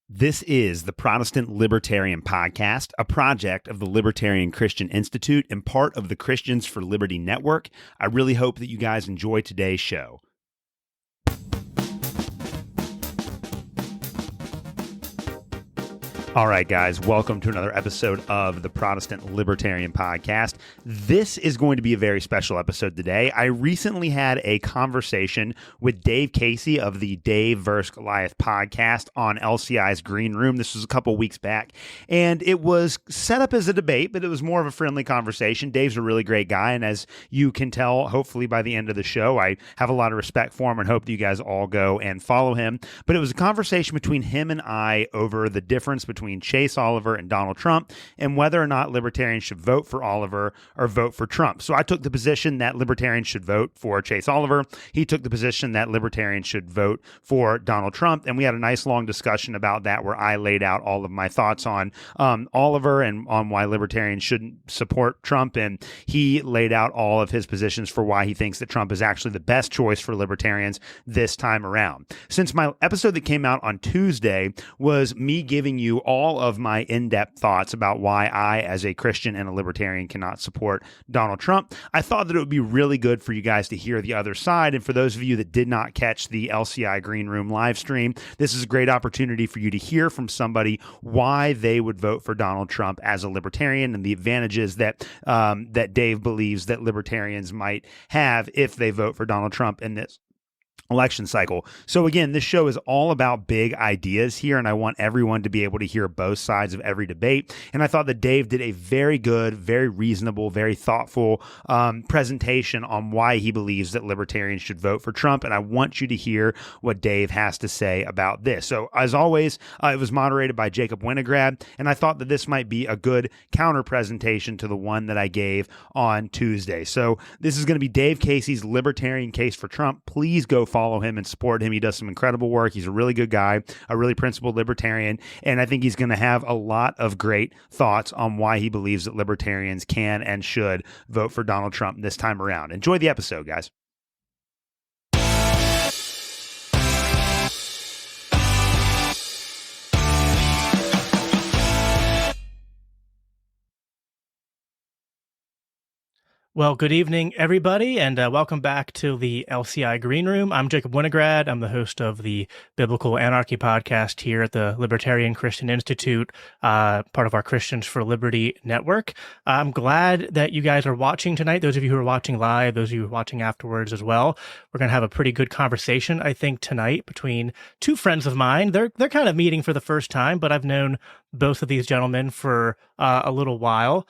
This is the Protestant Libertarian Podcast, a project of the Libertarian Christian Institute and part of the Christians for Liberty Network. I really hope that you guys enjoy today's show. All right, guys, welcome to another episode of the Protestant Libertarian Podcast. This is going to be a very special episode today. I recently had a conversation with Dave Casey of the Dave vs. Goliath podcast on LCI's Green Room. This was a couple weeks back, and it was set up as a debate, but it was more of a friendly conversation. Dave's a really great guy, and as you can tell, hopefully by the end of the show, I have a lot of respect for him and hope that you guys all go and follow him. But it was a conversation between him and I over the difference between Chase Oliver and Donald Trump and whether or not libertarians should vote for Oliver or vote for Trump. So I took the position that libertarians should vote for Chase Oliver. He took the position that libertarians should vote for Donald Trump. And we had a nice long discussion about that where I laid out all of my thoughts on Oliver and on why libertarians shouldn't support Trump. And he laid out all of his positions for why he thinks that Trump is actually the best choice for libertarians this time around. Since my episode that came out on Tuesday was me giving you all of my in-depth thoughts about why I, as a Christian and a libertarian, cannot support Donald Trump, I thought that it would be really good for you guys to hear the other side. And for those of you that did not catch the LCI Green Room live stream, this is a great opportunity for you to hear from somebody why they would vote for Donald Trump as a libertarian and the advantages that that Dave believes that libertarians might have if they vote for Donald Trump in this election cycle. So again, this show is all about big ideas here, and I want everyone to be able to hear both sides of every debate. And I thought that Dave did a very good, very reasonable, very thoughtful presentation on why he believes that libertarians should vote for Trump. And I want you to hear what Dave has to say about this. So as always, it was moderated by Jacob Winograd, and I thought that this might be a good counter presentation to the one that I gave on Tuesday. So this is going to be Dave Casey's Libertarian Case for Trump. Please go follow him and support him. He does some incredible work. He's a really good guy, a really principled libertarian, and I think he's going to have a lot of great thoughts on why he believes that libertarians can and should vote for Donald Trump this time around. Enjoy the episode, guys. Well, good evening, everybody, and welcome back to the LCI Green Room. I'm Jacob Winograd. I'm the host of the Biblical Anarchy podcast here at the Libertarian Christian Institute, part of our Christians for Liberty network. I'm glad that you guys are watching tonight. Those of you who are watching live, those of you who are watching afterwards as well. We're going to have a pretty good conversation, I think, tonight between two friends of mine. They're kind of meeting for the first time, but I've known both of these gentlemen for a little while.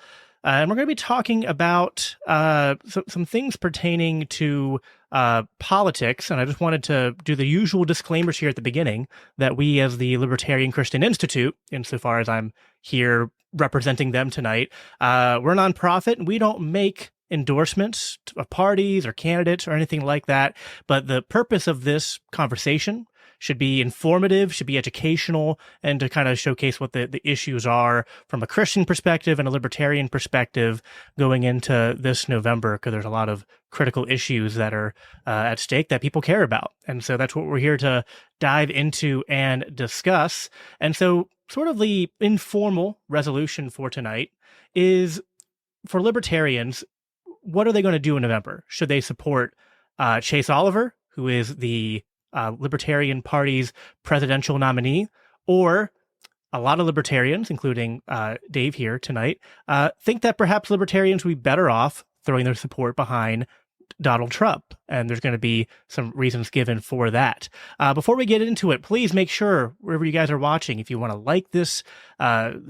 And we're going to be talking about some things pertaining to politics. And I just wanted to do the usual disclaimers here at the beginning that we, as the Libertarian Christian Institute, insofar as I'm here representing them tonight, we're a nonprofit and we don't make endorsements of parties or candidates or anything like that. But the purpose of this conversation should be informative, should be educational, and to kind of showcase what the issues are from a Christian perspective and a libertarian perspective going into this November, because there's a lot of critical issues that are at stake that people care about. And so that's what we're here to dive into and discuss. And so sort of the informal resolution for tonight is, for libertarians, what are they going to do in November? Should they support Chase Oliver, who is the Libertarian Party's presidential nominee, or a lot of libertarians, including Dave here tonight, think that perhaps libertarians would be better off throwing their support behind Donald Trump? And there's going to be some reasons given for that. Before we get into it, please make sure, wherever you guys are watching, if you want to like this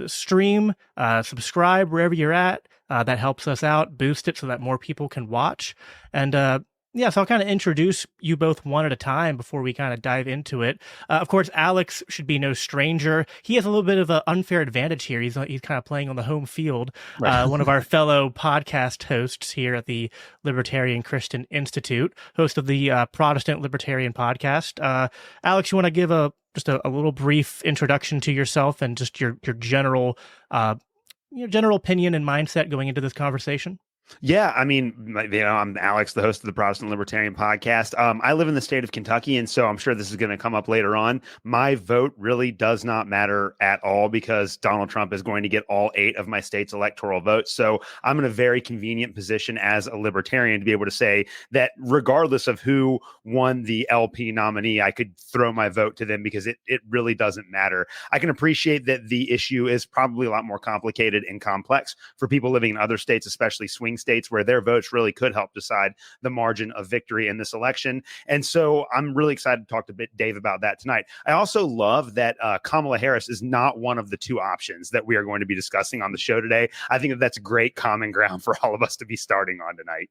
stream, subscribe wherever you're at. That helps us out, boost it so that more people can watch. And yeah, so I'll kind of introduce you both one at a time before we kind of dive into it. Of course, Alex should be no stranger. He has a little bit of an unfair advantage here. He's kind of playing on the home field. Right. One of our fellow podcast hosts here at the Libertarian Christian Institute, host of the Protestant Libertarian Podcast. Alex, you want to give just a little brief introduction to yourself and just your general opinion and mindset going into this conversation? Yeah, I mean, I'm Alex, the host of the Protestant Libertarian Podcast. I live in the state of Kentucky, and so I'm sure this is going to come up later on. My vote really does not matter at all because Donald Trump is going to get all 8 of my state's electoral votes. So I'm in a very convenient position as a libertarian to be able to say that regardless of who won the LP nominee, I could throw my vote to them because it really doesn't matter. I can appreciate that the issue is probably a lot more complicated and complex for people living in other states, especially swing states where their votes really could help decide the margin of victory in this election. And so I'm really excited to talk to Dave about that tonight. I also love that Kamala Harris is not one of the 2 options that we are going to be discussing on the show today. I think that's great common ground for all of us to be starting on tonight.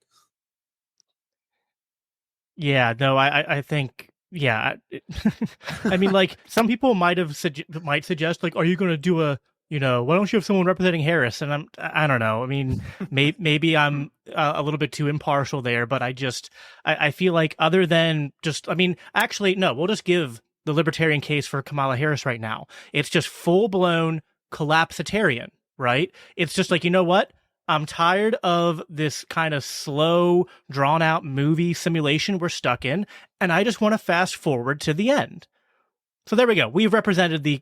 Yeah, no, I think, yeah. I mean, like, some people might suggest, like, are you going to do why don't you have someone representing Harris? And I don't know. I mean, maybe I'm a little bit too impartial there, but I feel like other than actually, no, we'll just give the libertarian case for Kamala Harris right now. It's just full blown collapsitarian, right? It's just like, you know what? I'm tired of this kind of slow, drawn out movie simulation we're stuck in, and I just want to fast forward to the end. So there we go. We've represented the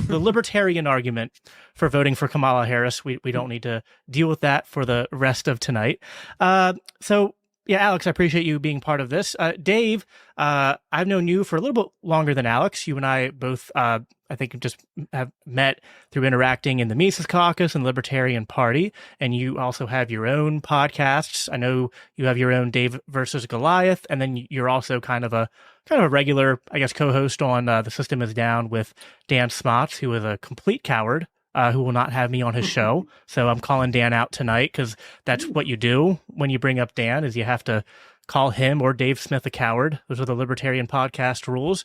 libertarian argument for voting for Kamala Harris. We don't need to deal with that for the rest of tonight. So yeah, Alex, I appreciate you being part of this. Dave, I've known you for a little bit longer than Alex. You and I both, I think, just have met through interacting in the Mises Caucus and the Libertarian Party. And you also have your own podcasts. I know you have your own Dave versus Goliath, and then you're also kind of a regular, I guess, co-host on The System is Down with Dan Smots, who is a complete coward. Who will not have me on his show. So I'm calling Dan out tonight because that's what you do when you bring up Dan, is you have to call him or Dave Smith a coward. Those are the Libertarian Podcast rules.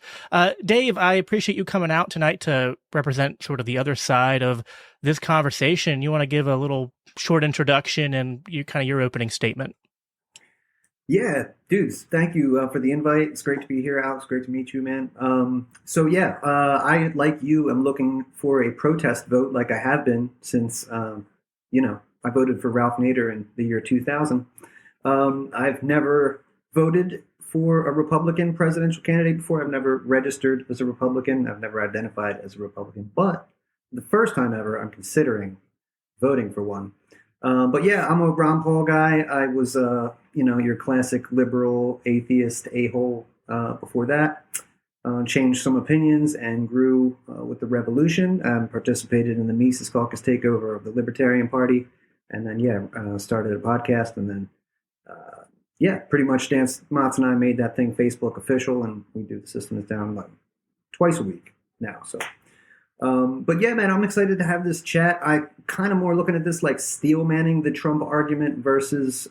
Dave, I appreciate you coming out tonight to represent sort of the other side of this conversation. You want to give a little short introduction and your opening statement? Yeah, dudes, thank you for the invite. It's great to be here, Alex. Great to meet you, man. I, like you, am looking for a protest vote like I have been since, I voted for Ralph Nader in the year 2000. I've never voted for a Republican presidential candidate before. I've never registered as a Republican. I've never identified as a Republican. But the first time ever, I'm considering voting for one. But yeah, I'm a Ron Paul guy. I was, your classic liberal atheist a-hole before that. Changed some opinions and grew with the revolution. Participated in the Mises Caucus takeover of the Libertarian Party. And then, started a podcast. And then, pretty much Dan Smots and I made that thing Facebook official. And we do The System is Down like twice a week now. So. But yeah, man, I'm excited to have this chat. I kind of more looking at this like steel manning the Trump argument versus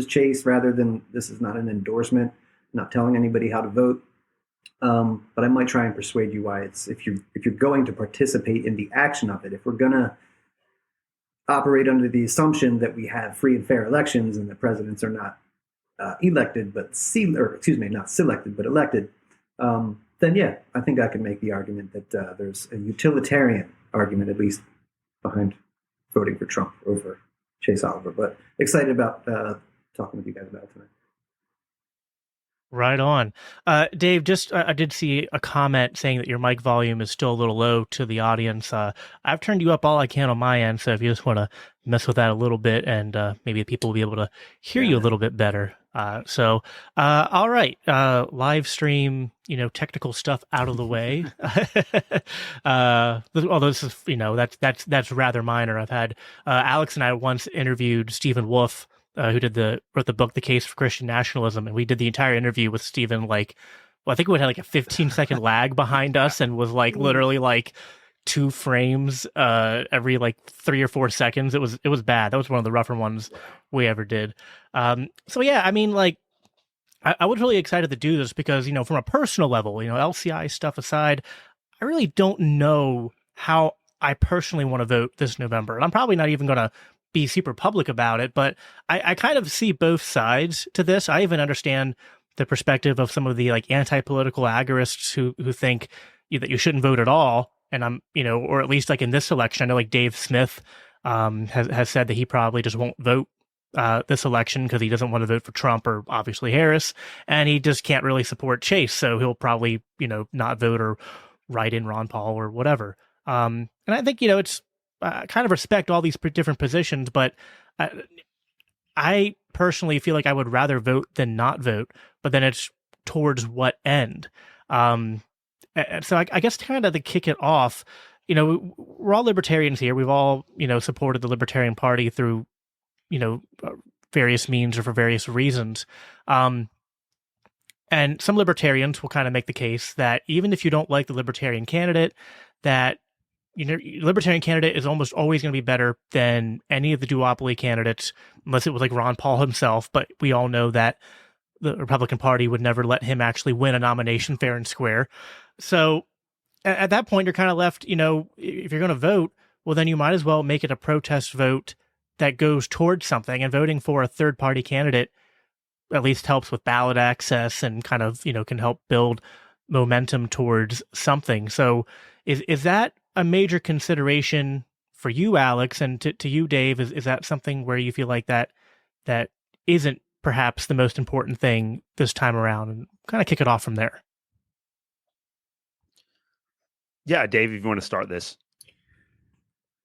Chase, rather than this is not an endorsement, not telling anybody how to vote. But I might try and persuade you why it's, if you're going to participate in the action of it, if we're gonna operate under the assumption that we have free and fair elections and the presidents are not elected, but not selected, but elected. Then yeah, I think I can make the argument that there's a utilitarian argument, at least, behind voting for Trump over Chase Oliver. But excited about talking with you guys about it tonight. Right on. Dave, I did see a comment saying that your mic volume is still a little low to the audience. I've turned you up all I can on my end, so if you just want to mess with that a little bit, and maybe people will be able to hear you a little bit better. All right. Live stream, technical stuff out of the way. Although this is, that's rather minor. I've had Alex and I once interviewed Stephen Wolfe, who wrote the book The Case for Christian Nationalism, and we did the entire interview with Stephen. I think we had like a 15-second lag behind us, and was like literally like 2 frames every like 3 or 4 seconds. It was bad. That was one of the rougher ones we ever did. So yeah, I mean, like, I was really excited to do this because, from a personal level, LCI stuff aside, I really don't know how I personally want to vote this November. And I'm probably not even going to be super public about it, but I kind of see both sides to this. I even understand the perspective of some of the like anti-political agorists who think that you shouldn't vote at all. And I'm, or at least like in this election, I know like Dave Smith has said that he probably just won't vote this election because he doesn't want to vote for Trump or obviously Harris, and he just can't really support Chase, so he'll probably not vote or write in Ron Paul or whatever. And I think it's kind of respect all these different positions, but I personally feel like I would rather vote than not vote, but then it's towards what end? And so I guess kind of to kick it off, we're all libertarians here. We've all, supported the Libertarian Party through, various means or for various reasons. And some libertarians will kind of make the case that even if you don't like the Libertarian candidate, that Libertarian candidate is almost always going to be better than any of the duopoly candidates, unless it was like Ron Paul himself. But we all know that the Republican Party would never let him actually win a nomination fair and square. So at that point, you're kind of left, if you're going to vote, well, then you might as well make it a protest vote that goes towards something, and voting for a third party candidate at least helps with ballot access and kind of, can help build momentum towards something. So is that a major consideration for you, Alex, and to you, Dave? Is that something where you feel like that isn't perhaps the most important thing this time around, and kind of kick it off from there? Yeah, Dave, if you want to start this.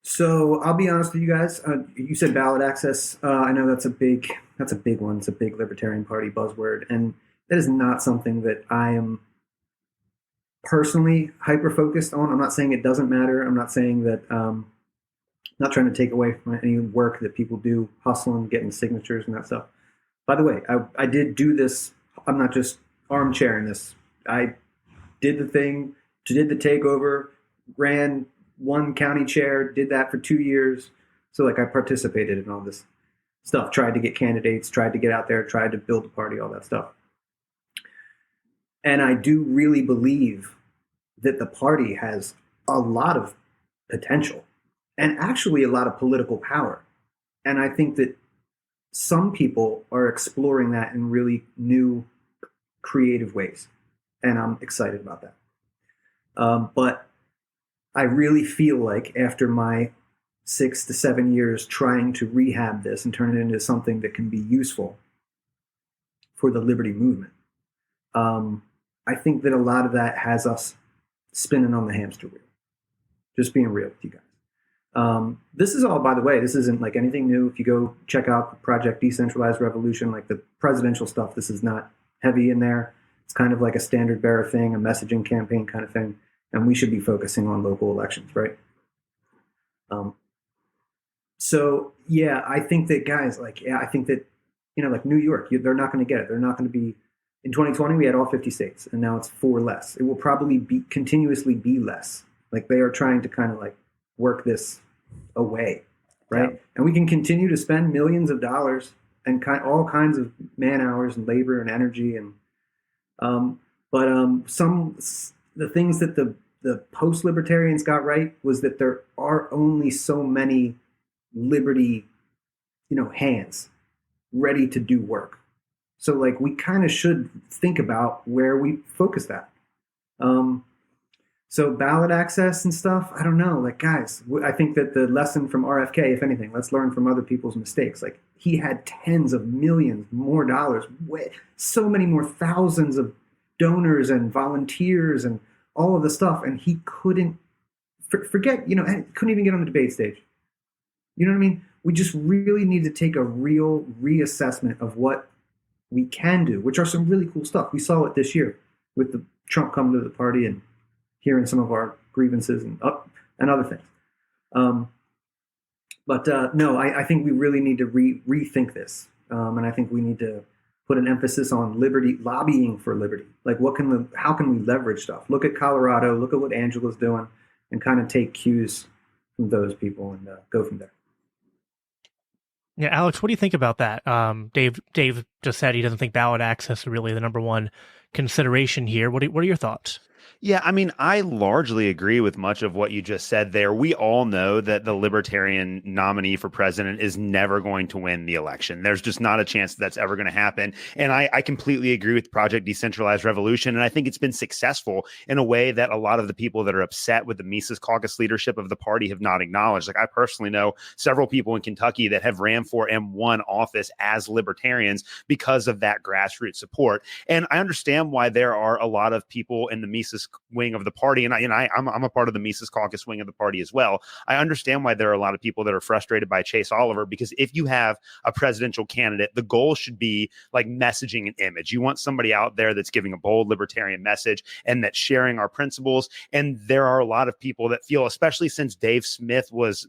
So I'll be honest with you guys. You said ballot access. I know that's a big one. It's a big Libertarian Party buzzword, and that is not something that I am personally hyper focused on. I'm not saying it doesn't matter. I'm not saying that. Not trying to take away from any work that people do, hustling, getting signatures and that stuff. By the way, I did do this. I'm not just armchairing this. I did the thing, did the takeover, ran one county chair, did that for 2 years. So I participated in all this stuff, tried to get candidates, tried to get out there, tried to build a party, all that stuff. And I do really believe that the party has a lot of potential and actually a lot of political power. And I think that some people are exploring that in really new, creative ways. And I'm excited about that. But I really feel like after my 6 to 7 years trying to rehab this and turn it into something that can be useful for the liberty movement, I think that a lot of that has us spinning on the hamster wheel. Just being real with you guys. This is all, by the way, this isn't like anything new. If you go check out the Project Decentralized Revolution, like the presidential stuff, this is not heavy in there. It's kind of like a standard bearer thing, a messaging campaign kind of thing. And we should be focusing on local elections, right? So yeah, I think that guys, I think that, like New York, they're not going to get it. They're not going to be, in 2020, we had all 50 states, and now it's 4 less. It will probably continuously be less. Like they are trying to kind of work this away, right? Yeah. And we can continue to spend millions of dollars and all kinds of man hours and labor and energy. And, the things that the post-libertarians got right was that there are only so many liberty, hands ready to do work. So we kind of should think about where we focus that. So ballot access and stuff, I don't know. Guys, I think that the lesson from RFK, if anything, let's learn from other people's mistakes. He had tens of millions more dollars, so many more thousands of donors and volunteers and all of the stuff, and he couldn't forget, couldn't even get on the debate stage. You know what I mean? We just really need to take a real reassessment of what we can do, which are some really cool stuff. We saw it this year with the Trump coming to the party and hearing some of our grievances and other things. No, I think we really need to rethink this, and I think we need to put an emphasis on liberty, lobbying for liberty. How can we leverage stuff? Look at Colorado, look at what Angela's doing, and kind of take cues from those people and go from there. Yeah, Alex, what do you think about that? Dave just said he doesn't think ballot access is really the number one consideration here. What are your thoughts? Yeah, I mean, I largely agree with much of what you just said there. We all know that the Libertarian nominee for president is never going to win the election. There's just not a chance that's ever going to happen. And I completely agree with Project Decentralized Revolution. And I think it's been successful in a way that a lot of the people that are upset with the Mises Caucus leadership of the party have not acknowledged. Like, I personally know several people in Kentucky that have ran for and won office as libertarians because of that grassroots support. And I understand why there are a lot of people in the Mises wing of the party, and I'm a part of the Mises Caucus wing of the party as well. I understand why there are a lot of people that are frustrated by Chase Oliver, because if you have a presidential candidate, the goal should be like messaging an image. You want somebody out there that's giving a bold libertarian message and that's sharing our principles. And there are a lot of people that feel, especially since Dave Smith was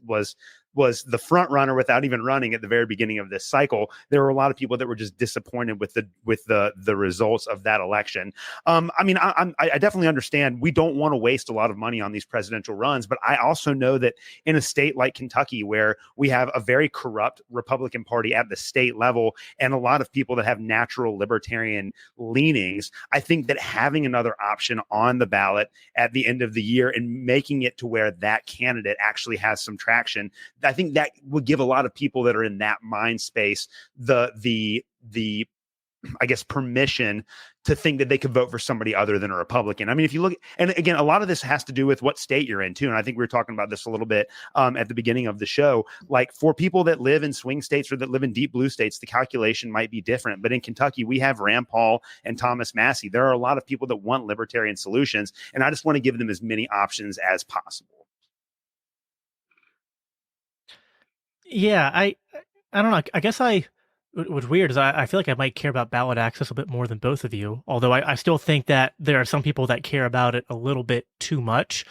the front runner without even running at the very beginning of this cycle, there were a lot of people that were just disappointed with the results of that election. I mean, I definitely understand we don't want to waste a lot of money on these presidential runs, but I also know that in a state like Kentucky, where we have a very corrupt Republican Party at the state level and a lot of people that have natural libertarian leanings, I think that having another option on the ballot at the end of the year and making it to where that candidate actually has some traction, I think that would give a lot of people that are in that mind space the I guess permission to think that they could vote for somebody other than a Republican. I mean, if you look, and again, a lot of this has to do with what state you're in too. And I think we were talking about this a little bit at the beginning of the show. Like, for people that live in swing states or that live in deep blue states, the calculation might be different. But in Kentucky, we have Rand Paul and Thomas Massie. There are a lot of people that want libertarian solutions, and I just want to give them as many options as possible. Yeah, I don't know. I guess what's weird is I feel like I might care about ballot access a bit more than both of you, although I still think that there are some people that care about it a little bit too much.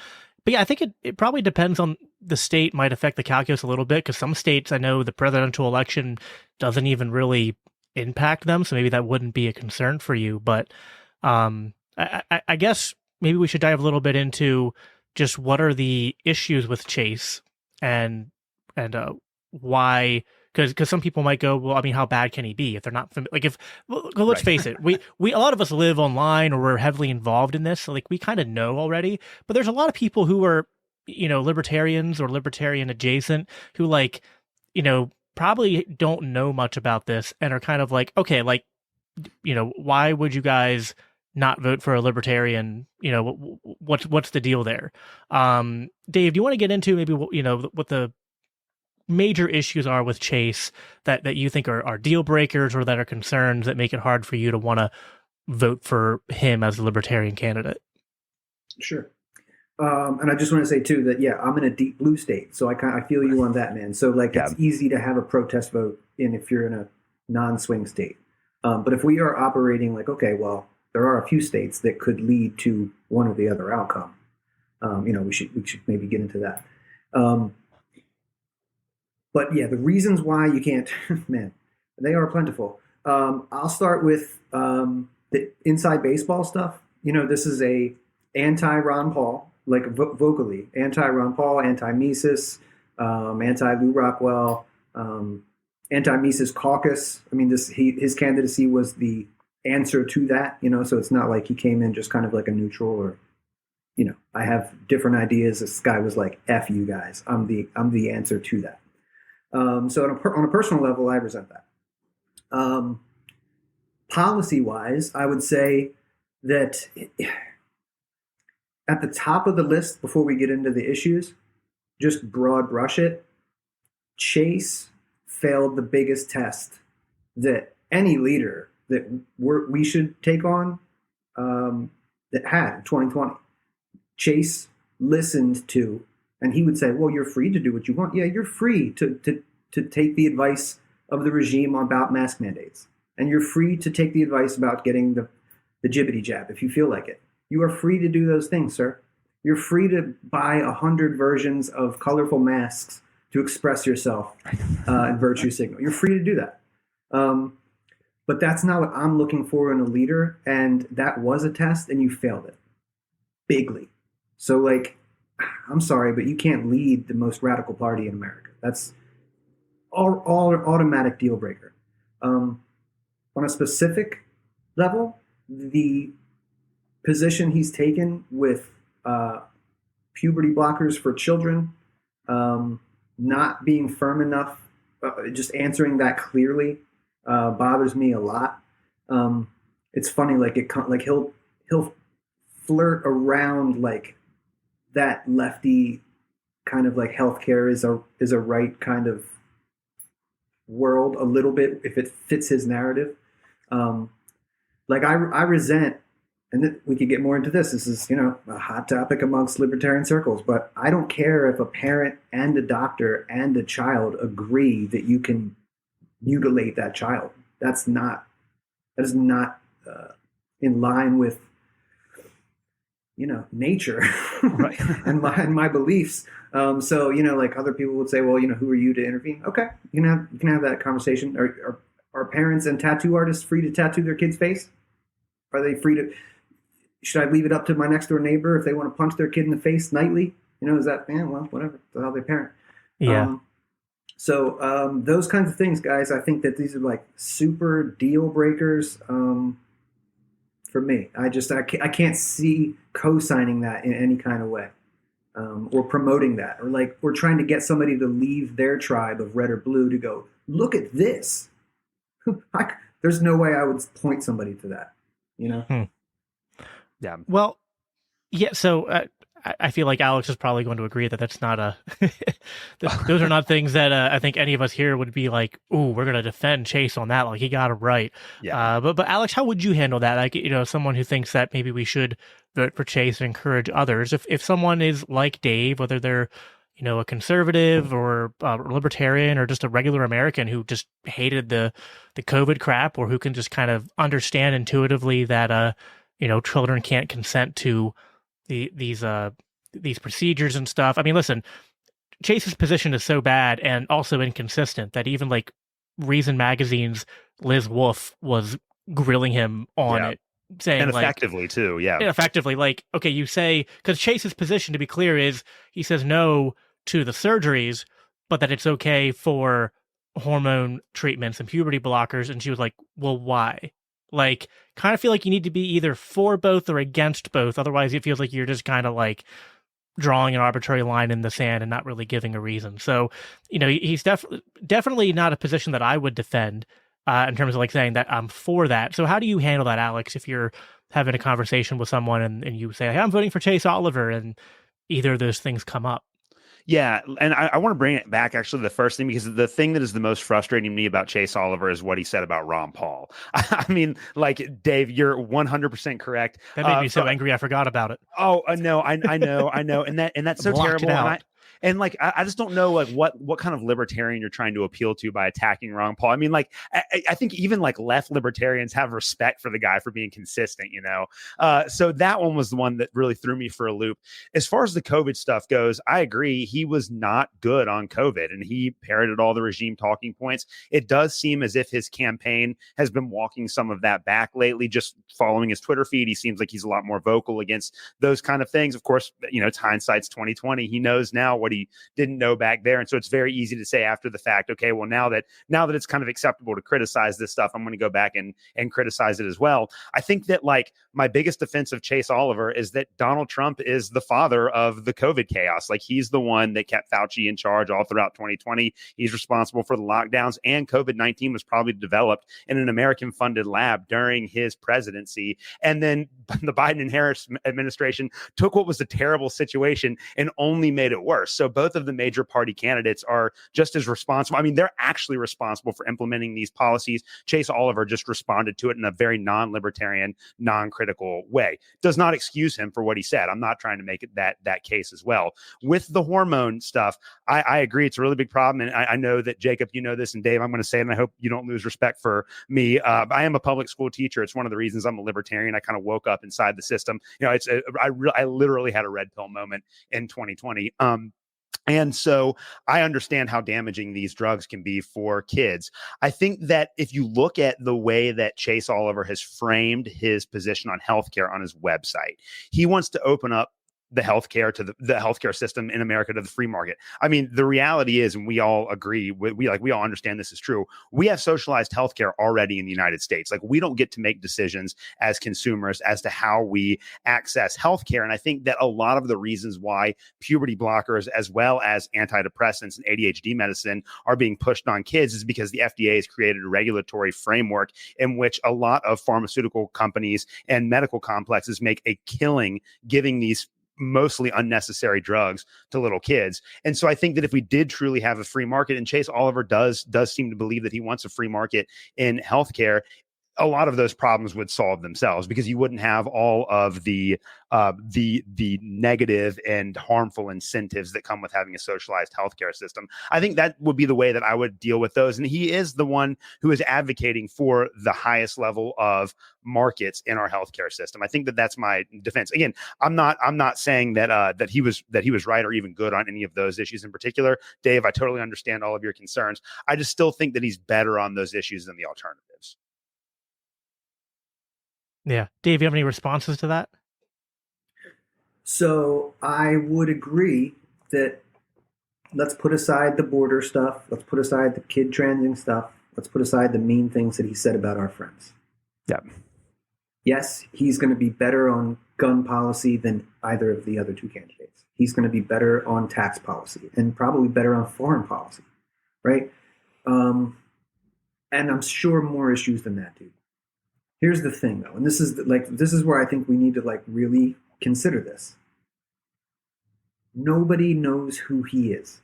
But yeah, I think it probably depends on the state, might affect the calculus a little bit, because some states, I know the presidential election doesn't even really impact them, so maybe that wouldn't be a concern for you. But I guess maybe we should dive a little bit into just what are the issues with Chase and why, because some people might go, well, I mean, how bad can he be if they're not like, if, well, let's face it, we a lot of us live online or we're heavily involved in this, so like we kind of know already. But there's a lot of people who are, libertarians or libertarian adjacent, who, like, probably don't know much about this and are kind of like, okay, like, why would you guys not vote for a libertarian? What's the deal there? Dave, do you want to get into maybe what the major issues are with Chase that you think are deal breakers, or that are concerns that make it hard for you to want to vote for him as a libertarian candidate? Sure. And I just want to say too that, yeah, I'm in a deep blue state, so I feel you on that, man. So like, it's easy to have a protest vote if you're in a non-swing state. But if we are operating like, okay, well, there are a few states that could lead to one or the other outcome. We should maybe get into that. But yeah, the reasons why you can't, man, they are plentiful. I'll start with the inside baseball stuff. This is a anti-Ron Paul, like vocally, anti-Ron Paul, anti-Mises, anti-Lou Rockwell, anti-Mises caucus. I mean, his candidacy was the answer to that, so it's not like he came in just kind of like a neutral or, I have different ideas. This guy was like, F you guys. I'm the answer to that. So on a personal level, I resent that. Policy-wise, I would say that at the top of the list, before we get into the issues, just broad brush it, Chase failed the biggest test that any leader that we should take on that had in 2020. Chase listened to, and he would say, well, you're free to do what you want. Yeah, you're free to take the advice of the regime about mask mandates. And you're free to take the advice about getting the jibbity jab if you feel like it. You are free to do those things, sir. You're free to buy 100 versions of colorful masks to express yourself and virtue signal. You're free to do that. But that's not what I'm looking for in a leader. And that was a test, and you failed it bigly. So, like, I'm sorry, but you can't lead the most radical party in America. That's all automatic deal breaker. On a specific level, the position he's taken with puberty blockers for children, not being firm enough, just answering that clearly bothers me a lot. It's funny, like he'll flirt around like that lefty kind of like healthcare is a right kind of world a little bit if it fits his narrative. Like I resent, and we could get more into this. This is, a hot topic amongst libertarian circles, but I don't care if a parent and a doctor and a child agree that you can mutilate that child. That is not in line with, nature Right. and my beliefs. So, like other people would say, well, who are you to intervene? Okay. You can have that conversation. Are parents and tattoo artists free to tattoo their kid's face? Are they free to, should I leave it up to my next door neighbor if they want to punch their kid in the face nightly? Is that, well, whatever. That's how they parent. Yeah. So those kinds of things, guys, I think that these are like super deal breakers for me. I can't see co-signing that in any kind of way, or promoting that, or trying to get somebody to leave their tribe of red or blue to go, look at this. There's no way I would point somebody to that, Yeah. Well, yeah. So I feel like Alex is probably going to agree that that's not a. Those are not things that I think any of us here would be like, "Ooh, we're going to defend Chase on that." Like he got it right. Yeah. But Alex, how would you handle that? Like someone who thinks that maybe we should vote for Chase and encourage others. If someone is like Dave, whether they're a conservative or a libertarian or just a regular American who just hated the COVID crap, or who can just kind of understand intuitively that children can't consent to these procedures and stuff. I mean, listen, Chase's position is so bad and also inconsistent that even like Reason Magazine's Liz Wolfe was grilling him on it, saying and effectively too. Yeah. Effectively, like, okay, you say, because Chase's position, to be clear, is he says no to the surgeries, but that it's okay for hormone treatments and puberty blockers. And she was like, well, why? Like, kind of feel like you need to be either for both or against both. Otherwise, it feels like you're just kind of like drawing an arbitrary line in the sand and not really giving a reason. So, he's definitely not a position that I would defend in terms of like saying that I'm for that. So how do you handle that, Alex, if you're having a conversation with someone and you say, hey, I'm voting for Chase Oliver, and either of those things come up? Yeah, and I want to bring it back, actually, the first thing, because the thing that is the most frustrating to me about Chase Oliver is what he said about Ron Paul. I mean, like, Dave, you're 100% correct. That made me so angry I forgot about it. Oh, no, I know. And that's so terrible. And like, I just don't know like what kind of libertarian you're trying to appeal to by attacking Ron Paul. I mean, like, I think even like left libertarians have respect for the guy for being consistent, So that one was the one that really threw me for a loop. As far as the COVID stuff goes, I agree. He was not good on COVID, and he parroted all the regime talking points. It does seem as if his campaign has been walking some of that back lately, just following his Twitter feed. He seems like he's a lot more vocal against those kind of things. Of course, it's hindsight's 2020. He knows now what he didn't know back there. And so it's very easy to say after the fact, okay, well, now that it's kind of acceptable to criticize this stuff, I'm going to go back and criticize it as well. I think that like my biggest defense of Chase Oliver is that Donald Trump is the father of the COVID chaos. Like he's the one that kept Fauci in charge all throughout 2020. He's responsible for the lockdowns, and COVID-19 was probably developed in an American funded lab during his presidency. And then the Biden and Harris administration took what was a terrible situation and only made it worse. So both of the major party candidates are just as responsible. I mean, they're actually responsible for implementing these policies. Chase Oliver just responded to it in a very non-libertarian, non-critical way. Does not excuse him for what he said. I'm not trying to make it that case as well. With the hormone stuff, I agree. It's a really big problem. And I know that, Jacob, you know this, and Dave, I'm going to say it, and I hope you don't lose respect for me. I am a public school teacher. It's one of the reasons I'm a libertarian. I kind of woke up inside the system. I literally had a red pill moment in 2020. And so I understand how damaging these drugs can be for kids. I think that if you look at the way that Chase Oliver has framed his position on healthcare on his website, he wants to open up the healthcare to the healthcare system in America to the free market. I mean, the reality is, and we all agree, we all understand this is true. We have socialized healthcare already in the United States. Like, we don't get to make decisions as consumers as to how we access healthcare. And I think that a lot of the reasons why puberty blockers, as well as antidepressants and ADHD medicine, are being pushed on kids is because the FDA has created a regulatory framework in which a lot of pharmaceutical companies and medical complexes make a killing giving these mostly unnecessary drugs to little kids. And so I think that if we did truly have a free market, and Chase Oliver does seem to believe that he wants a free market in healthcare, a lot of those problems would solve themselves, because you wouldn't have all of the negative and harmful incentives that come with having a socialized healthcare system. I think that would be the way that I would deal with those. And he is the one who is advocating for the highest level of markets in our healthcare system. I think that that's my defense. Again, I'm not saying that he was right or even good on any of those issues in particular. Dave, I totally understand all of your concerns. I just still think that he's better on those issues than the alternatives. Yeah. Dave, you have any responses to that? So I would agree that let's put aside the border stuff. Let's put aside the kid transing stuff. Let's put aside the mean things that he said about our friends. Yeah. Yes, he's going to be better on gun policy than either of the other two candidates. He's going to be better on tax policy and probably better on foreign policy, right? And I'm sure more issues than that, dude. Here's the thing, though, and this is where I think we need to really consider this. Nobody knows who he is,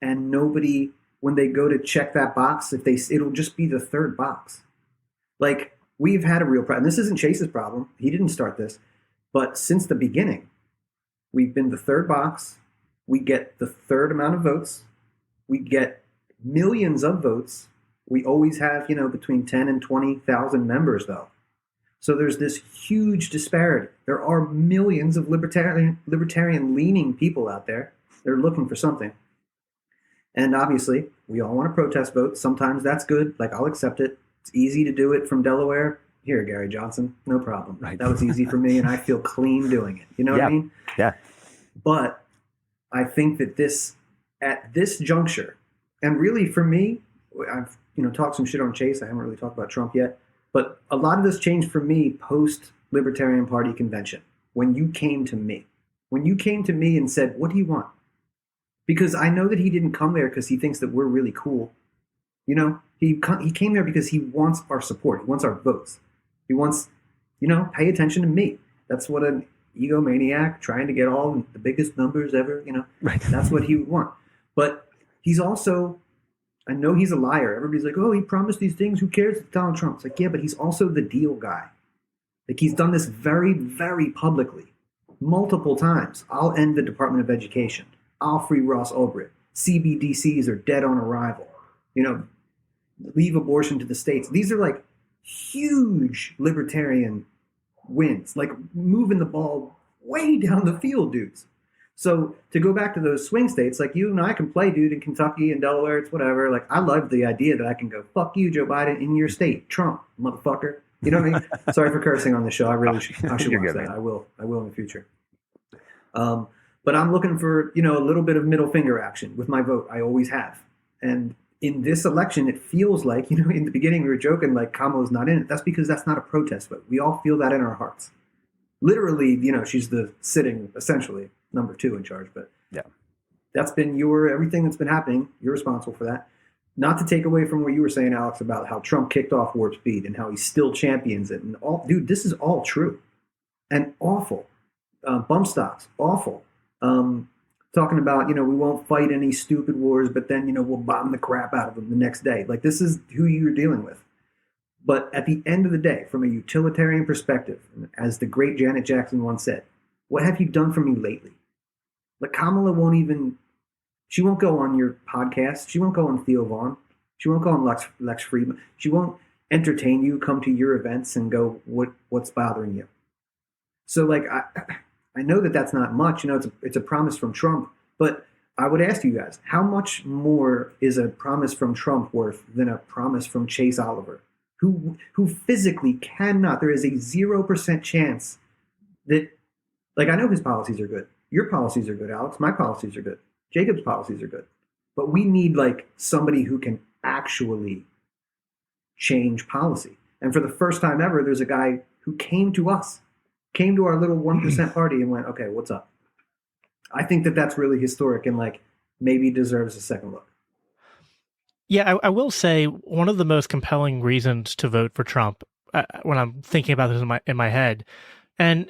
and nobody, when they go to check that box, it'll just be the third box. Like, we've had a real problem. This isn't Chase's problem; he didn't start this, but since the beginning, we've been the third box. We get the third amount of votes. We get millions of votes. We always have, between 10 and 20,000 members, though. So there's this huge disparity. There are millions of libertarian-leaning people out there. They're looking for something. And obviously, we all want to protest vote. Sometimes that's good. I'll accept it. It's easy to do it from Delaware. Here, Gary Johnson, no problem. Right. That was easy for me, and I feel clean doing it. You know what I mean? Yeah. But I think that at this juncture, and really for me, I've talked some shit on Chase. I haven't really talked about Trump yet. But a lot of this changed for me post-Libertarian Party convention, when you came to me. When you came to me and said, what do you want? Because I know that he didn't come there because he thinks that we're really cool. He came there because he wants our support. He wants our votes. He wants, pay attention to me. That's what an egomaniac trying to get all the biggest numbers ever, Right. That's what he would want. But he's also... I know he's a liar. Everybody's like, oh, he promised these things. Who cares? It's Donald Trump. It's like, yeah, but he's also the deal guy. He's done this very, very publicly, multiple times. I'll end the Department of Education. I'll free Ross Ulbricht. CBDCs are dead on arrival. Leave abortion to the states. These are huge libertarian wins, moving the ball way down the field, dudes. So to go back to those swing states, you and I can play, dude, in Kentucky and Delaware, it's whatever. I love the idea that I can go, fuck you, Joe Biden, in your state, Trump, motherfucker. You know what I mean? Sorry for cursing on the show. I should watch that. I will in the future. But I'm looking for, a little bit of middle finger action with my vote. I always have. And in this election, it feels like, in the beginning we were joking Kamala's not in it. That's because that's not a protest vote. We all feel that in our hearts. Literally, she's the sitting, essentially, number 2 in charge, but yeah, that's been everything that's been happening. You're responsible for that. Not to take away from what you were saying, Alex, about how Trump kicked off warp speed and how he still champions it. And dude, this is all true and awful. Bump stocks, awful. Talking about, we won't fight any stupid wars, but then, we'll bomb the crap out of them the next day. This is who you're dealing with. But at the end of the day, from a utilitarian perspective, as the great Janet Jackson once said, what have you done for me lately? Kamala she won't go on your podcast. She won't go on Theo Vaughn. She won't go on Lex Friedman. She won't entertain you, come to your events and go, what's bothering you? So I know that that's not much, it's a promise from Trump, but I would ask you guys, how much more is a promise from Trump worth than a promise from Chase Oliver, who physically cannot, there is a 0% chance that, I know his policies are good. Your policies are good, Alex. My policies are good. Jacob's policies are good. But we need like somebody who can actually change policy. And for the first time ever, there's a guy who came to us, came to our little 1% party and went, okay, what's up? I think that that's really historic and like maybe deserves a second look. Yeah, I will say one of the most compelling reasons to vote for Trump when I'm thinking about this in my head, and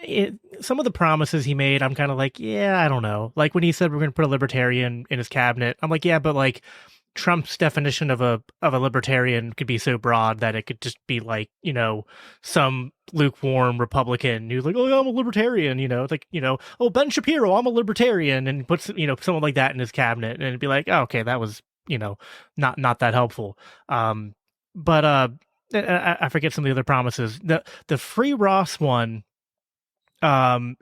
some of the promises he made, I'm kind of like, yeah, I don't know. Like when he said we're going to put a libertarian in his cabinet, I'm like, yeah, but like Trump's definition of a libertarian could be so broad that it could just be like, you know, some lukewarm Republican who's like, oh, yeah, I'm a libertarian, you know, it's like, you know, oh, Ben Shapiro, I'm a libertarian, and puts, you know, someone like that in his cabinet, and it'd be like, oh, okay, that was, you know, not that helpful. But I forget some of the other promises. The free Ross one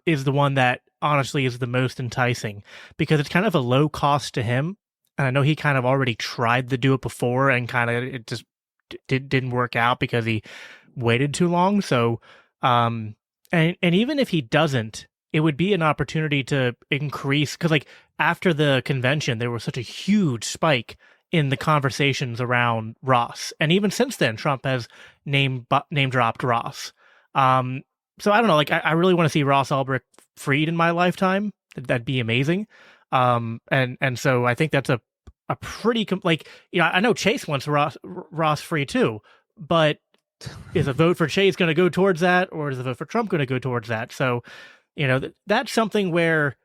is the one that honestly is the most enticing because it's kind of a low cost to him. And I know he kind of already tried to do it before and kind of it just didn't work out because he waited too long. So, and even if he doesn't, it would be an opportunity to increase, because like after the convention, there was such a huge spike in the conversations around Ross. And even since then, Trump has name dropped Ross. So I don't know, like I really want to see Ross Ulbricht freed in my lifetime. That'd be amazing. And so I think that's a pretty like, you know, I know Chase wants Ross free too, but is a vote for Chase going to go towards that, or is a vote for Trump going to go towards that? So, you know, that's something where,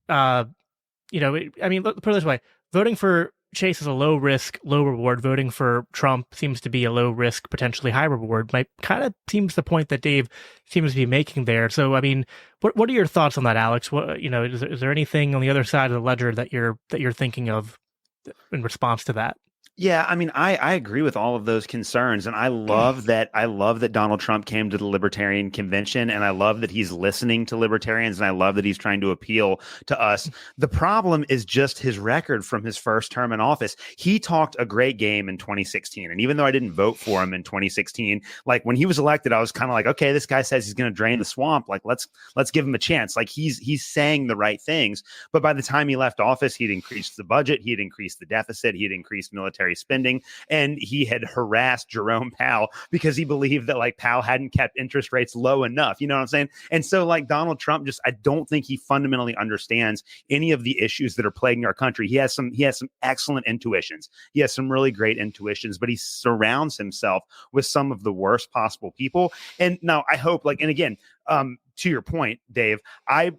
you know, I mean, put it this way: voting for Chase is a low risk, low reward. Voting for Trump seems to be a low risk, potentially high reward. My kind of seems the point that Dave seems to be making there. So, I mean, what are your thoughts on that, Alex? What, you know, is there anything on the other side of the ledger that you're thinking of in response to that? Yeah, I mean, I agree with all of those concerns, and I love that Donald Trump came to the Libertarian convention, and I love that he's listening to libertarians, and I love that he's trying to appeal to us. The problem is just his record from his first term in office. He talked a great game in 2016, and even though I didn't vote for him in 2016, like when he was elected, I was kind of like, okay, this guy says he's going to drain the swamp. Like let's give him a chance. Like he's saying the right things, but by the time he left office, he'd increased the budget, he'd increased the deficit, he'd increased military spending, and he had harassed Jerome Powell because he believed that like Powell hadn't kept interest rates low enough. You know what I'm saying? And so like Donald Trump, just I don't think he fundamentally understands any of the issues that are plaguing our country. He has some excellent intuitions. He has some really great intuitions, but he surrounds himself with some of the worst possible people. And now I hope, like, and again, to your point, Dave, a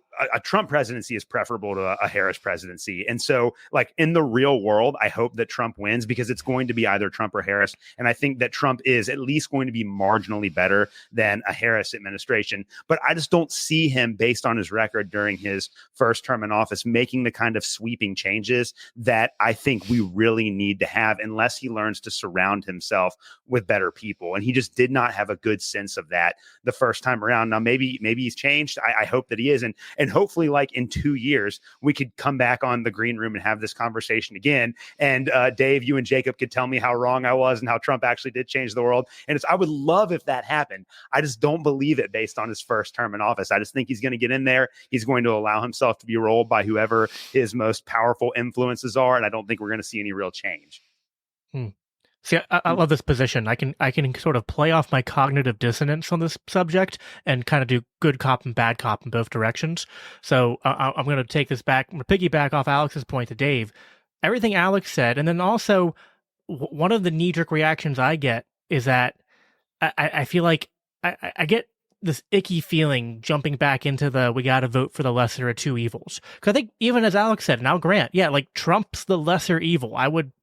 Trump presidency is preferable to a Harris presidency. And so like in the real world, I hope that Trump wins because it's going to be either Trump or Harris. And I think that Trump is at least going to be marginally better than a Harris administration. But I just don't see him, based on his record during his first term in office, making the kind of sweeping changes that I think we really need to have unless he learns to surround himself with better people. And he just did not have a good sense of that the first time around. Now, maybe he's changed. I hope that he is. And hopefully, like in 2 years, we could come back on the green room and have this conversation again. And Dave, you and Jacob could tell me how wrong I was and how Trump actually did change the world. And I would love if that happened. I just don't believe it based on his first term in office. I just think he's going to get in there. He's going to allow himself to be rolled by whoever his most powerful influences are. And I don't think we're going to see any real change. See, I love this position. I can sort of play off my cognitive dissonance on this subject and kind of do good cop and bad cop in both directions. So I'm going to take this back. I'm going to piggyback off Alex's point to Dave. Everything Alex said, and then also one of the knee-jerk reactions I get is that I feel like I get this icky feeling jumping back into the we got to vote for the lesser of two evils. Because I think even as Alex said, and I'll grant, yeah, like Trump's the lesser evil. I would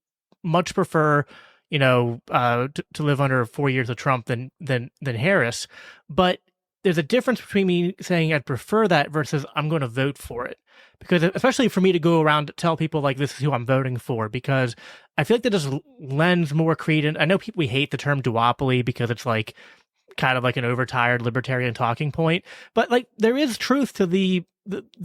much prefer, you know, to live under 4 years of Trump than Harris. But there's a difference between me saying I'd prefer that versus I'm going to vote for it. Because especially for me to go around to tell people like this is who I'm voting for, because I feel like that just lends more credence. I know we hate the term duopoly because it's like kind of like an overtired libertarian talking point, but like there is truth to the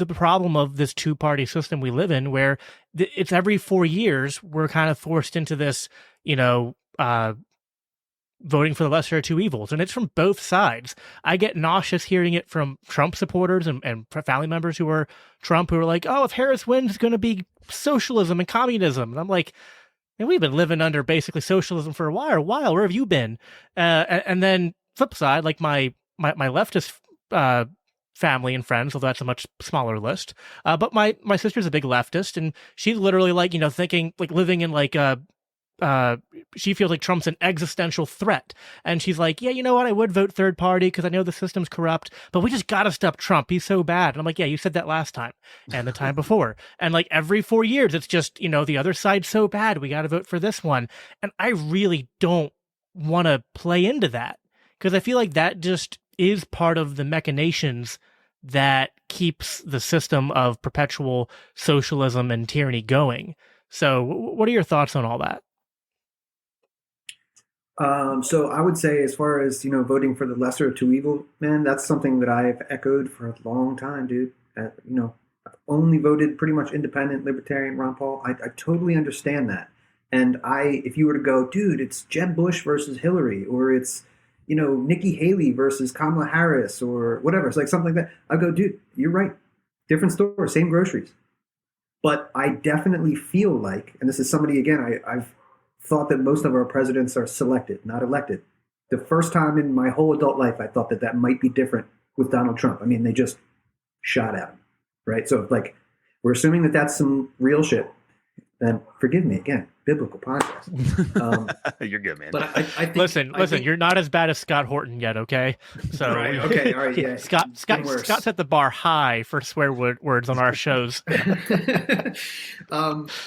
problem of this two-party system we live in, where it's every 4 years we're kind of forced into this, you know, voting for the lesser of two evils, and it's from both sides. I get nauseous hearing it from Trump supporters and family members who are Trump, who are like, oh, if Harris wins, it's going to be socialism and communism. And I'm like, man, we've been living under basically socialism for a while. Where have you been? And then flip side, like my leftist family and friends, although that's a much smaller list. But my sister's a big leftist, and she's literally like, thinking like living in like she feels like Trump's an existential threat. And she's like, yeah, you know what? I would vote third party because I know the system's corrupt, but we just got to stop Trump. He's so bad. And I'm like, yeah, you said that last time and the time before. And like every 4 years, it's just, the other side's so bad. We got to vote for this one. And I really don't want to play into that because I feel like that just is part of the machinations that keeps the system of perpetual socialism and tyranny going. So what are your thoughts on all that? So I would say, as far as, voting for the lesser of two evil, man, that's something that I've echoed for a long time, dude. I've only voted pretty much independent, libertarian, Ron Paul. I totally understand that. And if you were to go, dude, it's Jeb Bush versus Hillary, or it's, Nikki Haley versus Kamala Harris, or whatever. It's like something like that. I go, dude, you're right. Different store, same groceries. But I definitely feel like, and this is somebody, again, I've thought that most of our presidents are selected, not elected. The first time in my whole adult life, I thought that might be different with Donald Trump. I mean, they just shot at him, right? So, like, we're assuming that that's some real shit. Then forgive me again, biblical podcast. You're good, man. But I think, listen, you're not as bad as Scott Horton yet, okay? So right, okay, all right, yeah. Scott set the bar high for swear words on our shows.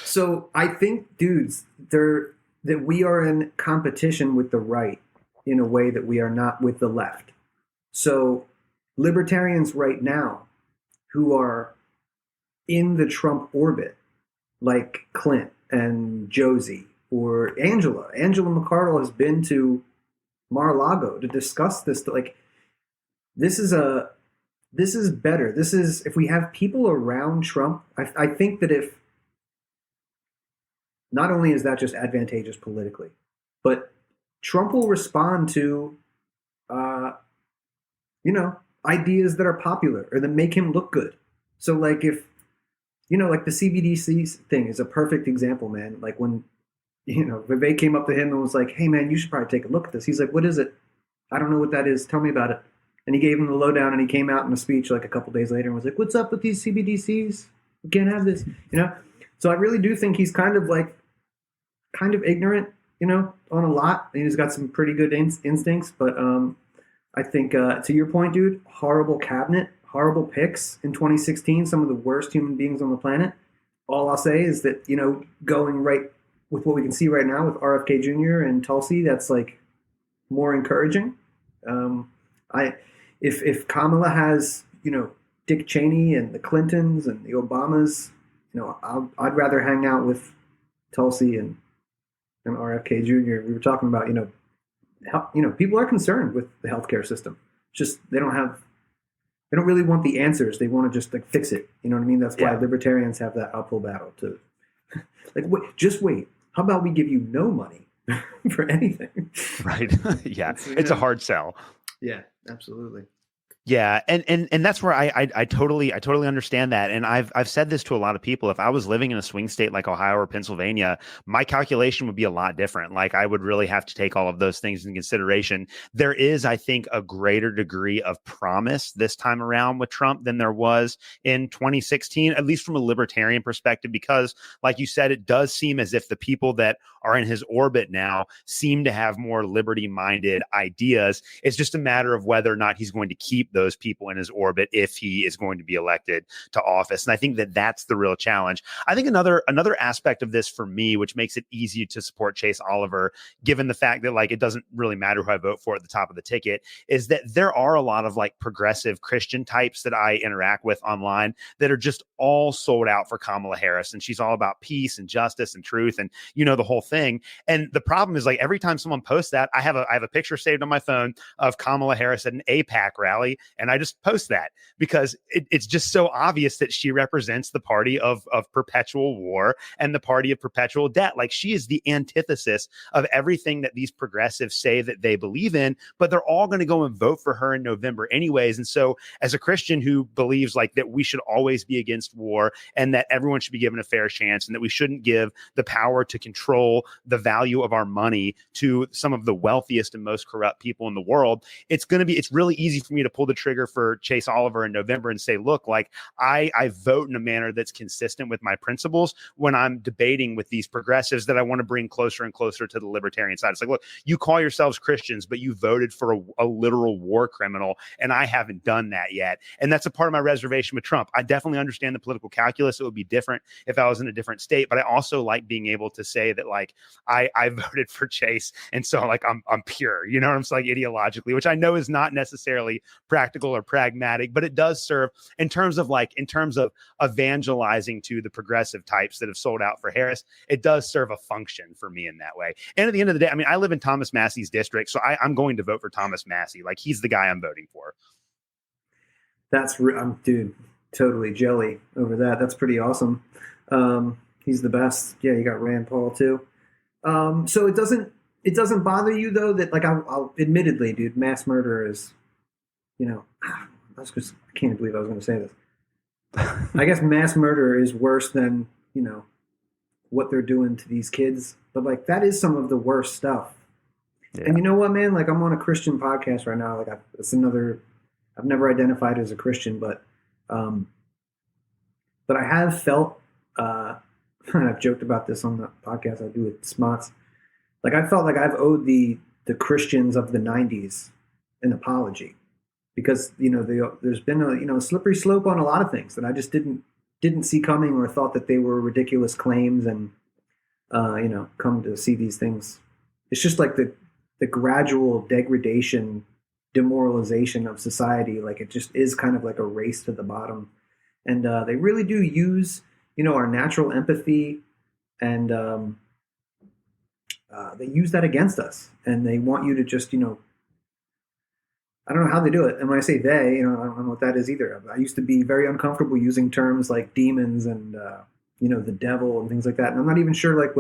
So I think, dudes, that we are in competition with the right in a way that we are not with the left. So libertarians right now who are in the Trump orbit, like Clint and Josie or Angela McArdle has been to Mar-a-Lago to discuss this. Like, this is better. This is, if we have people around Trump, I think that if, not only is that just advantageous politically, but Trump will respond to, ideas that are popular or that make him look good. So like if, like the CBDC thing is a perfect example, man. Like when, Vivek came up to him and was like, hey man, you should probably take a look at this. He's like, what is it? I don't know what that is. Tell me about it. And he gave him the lowdown, and he came out in a speech like a couple days later and was like, what's up with these CBDCs? We can't have this, So I really do think he's kind of ignorant, on a lot. And he's got some pretty good instincts. But I think, to your point, dude, horrible cabinet, horrible picks in 2016, some of the worst human beings on the planet. All I'll say is that, going right with what we can see right now with RFK Jr. and Tulsi, that's like more encouraging. If Kamala has, Dick Cheney and the Clintons and the Obamas, I'd rather hang out with Tulsi and RFK Jr. We were talking about, people are concerned with the healthcare system. It's just they don't really want the answers. They want to just like fix it. You know what I mean? That's why libertarians have that uphill battle to just wait. How about we give you no money for anything? Right. Yeah. It's a hard sell. Yeah, absolutely. Yeah, and that's where I totally understand that, and I've said this to a lot of people. If I was living in a swing state like Ohio or Pennsylvania, my calculation would be a lot different. Like I would really have to take all of those things into consideration. There is, I think, a greater degree of promise this time around with Trump than there was in 2016, at least from a libertarian perspective, because, like you said, it does seem as if the people that are in his orbit now seem to have more liberty-minded ideas. It's just a matter of whether or not he's going to keep those people in his orbit if he is going to be elected to office. And I think that that's the real challenge. I think another aspect of this for me, which makes it easy to support Chase Oliver, given the fact that like it doesn't really matter who I vote for at the top of the ticket, is that there are a lot of like progressive Christian types that I interact with online that are just all sold out for Kamala Harris. And she's all about peace and justice and truth and, the whole thing. And the problem is like every time someone posts that, I have a picture saved on my phone of Kamala Harris at an AIPAC rally And I just post that because it's just so obvious that she represents the party of perpetual war and the party of perpetual debt. Like, she is the antithesis of everything that these progressives say that they believe in, but they're all going to go and vote for her in November anyways. And so as a Christian who believes like that we should always be against war and that everyone should be given a fair chance and that we shouldn't give the power to control the value of our money to some of the wealthiest and most corrupt people in the world, it's really easy for me to pull the trigger for Chase Oliver in November and say, look, like I vote in a manner that's consistent with my principles when I'm debating with these progressives that I want to bring closer and closer to the libertarian side. It's like, look, you call yourselves Christians, but you voted for a literal war criminal, and I haven't done that yet. And that's a part of my reservation with Trump. I definitely understand the political calculus. It would be different if I was in a different state, but I also like being able to say that like I voted for Chase, and so like I'm pure, you know what I'm saying, like ideologically, which I know is not necessarily practical or pragmatic, but it does serve in terms of evangelizing to the progressive types that have sold out for Harris. It does serve a function for me in that way. And at the end of the day, I mean, I live in Thomas Massey's district, so I'm going to vote for Thomas Massey. Like, he's the guy I'm voting for. Dude, totally jelly over that. That's pretty awesome. He's the best. Yeah, you got Rand Paul too. So it doesn't bother you though that like I'll admittedly, dude, mass murder is, you know, I can't believe I was going to say this. I guess mass murder is worse than, you know, what they're doing to these kids, but like that is some of the worst stuff. Yeah. And you know what, man? Like, I'm on a Christian podcast right now. Like, I've never identified as a Christian, but I have felt, I've joked about this on the podcast I do with Smots. Like, I felt like I've owed the Christians of the 90s an apology because, you know, there's been a slippery slope on a lot of things that I just didn't see coming or thought that they were ridiculous claims and, come to see these things. It's just like the gradual degradation, demoralization of society. Like, it just is kind of like a race to the bottom. And they really do use, our natural empathy, and they use that against us. And they want you to just, I don't know how they do it. And when I say they, I don't know what that is either. I used to be very uncomfortable using terms like demons and, the devil and things like that. And I'm not even sure I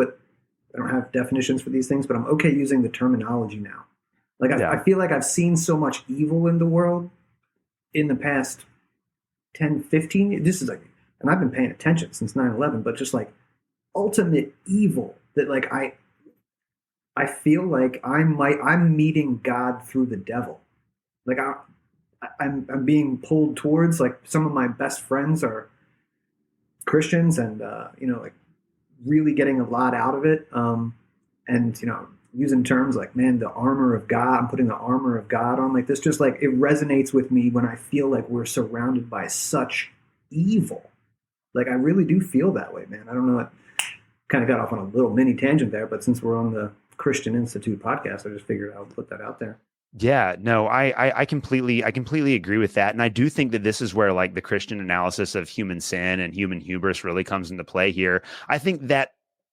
don't have definitions for these things, but I'm okay using the terminology now. Like, I feel like I've seen so much evil in the world in the past 10, 15 years. This is like, and I've been paying attention since 9/11, but just like ultimate evil that like, I feel like I'm meeting God through the devil. Like I'm being pulled towards, like, some of my best friends are Christians and, like really getting a lot out of it. And, using terms like, man, the armor of God, I'm putting the armor of God on. Like, this just like, it resonates with me when I feel like we're surrounded by such evil. Like, I really do feel that way, man. I don't know, it kind of got off on a little mini tangent there, but since we're on the Christian Institute podcast, I just figured I would put that out there. Yeah, no, I completely agree with that. And I do think that this is where like the Christian analysis of human sin and human hubris really comes into play here. I think that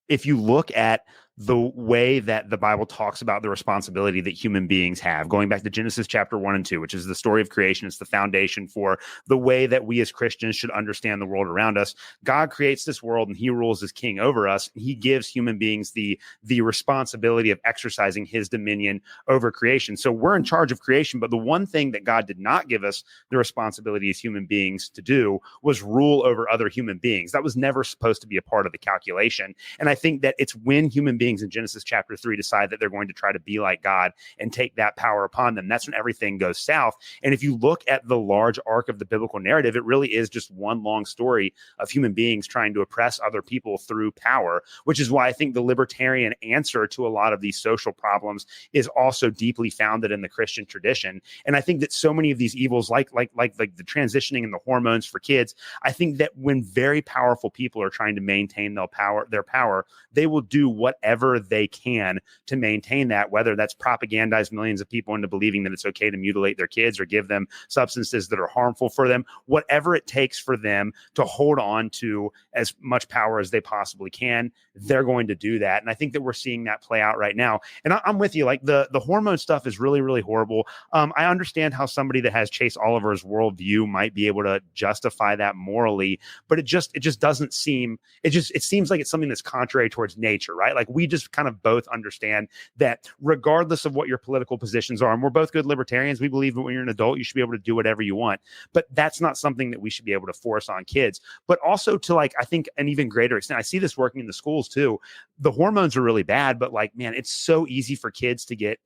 if you look at the way that the Bible talks about the responsibility that human beings have, going back to Genesis chapter 1 and 2, which is the story of creation. It's the foundation for the way that we as Christians should understand the world around us. God creates this world and he rules as king over us. He gives human beings the responsibility of exercising his dominion over creation. So we're in charge of creation, but the one thing that God did not give us the responsibility as human beings to do was rule over other human beings. That was never supposed to be a part of the calculation. And I think that it's when human beings in Genesis chapter 3 decide that they're going to try to be like God and take that power upon them, that's when everything goes south. And if you look at the large arc of the biblical narrative, it really is just one long story of human beings trying to oppress other people through power, which is why I think the libertarian answer to a lot of these social problems is also deeply founded in the Christian tradition. And I think that so many of these evils, like the transitioning and the hormones for kids, I think that when very powerful people are trying to maintain their power, they will do whatever whatever they can to maintain that, whether that's propagandize millions of people into believing that it's okay to mutilate their kids or give them substances that are harmful for them, whatever it takes for them to hold on to as much power as they possibly can, they're going to do that. And I think that we're seeing that play out right now. And I'm with you. Like the hormone stuff is really, really horrible. I understand how somebody that has Chase Oliver's worldview might be able to justify that morally, but it just doesn't seem, it seems like it's something that's contrary towards nature, right? Like we just kind of both understand that regardless of what your political positions are, and we're both good libertarians, we believe that when you're an adult, you should be able to do whatever you want, but that's not something that we should be able to force on kids. But also to like, I think an even greater extent, I see this working in the schools too. The hormones are really bad, but like, man, it's so easy for kids to get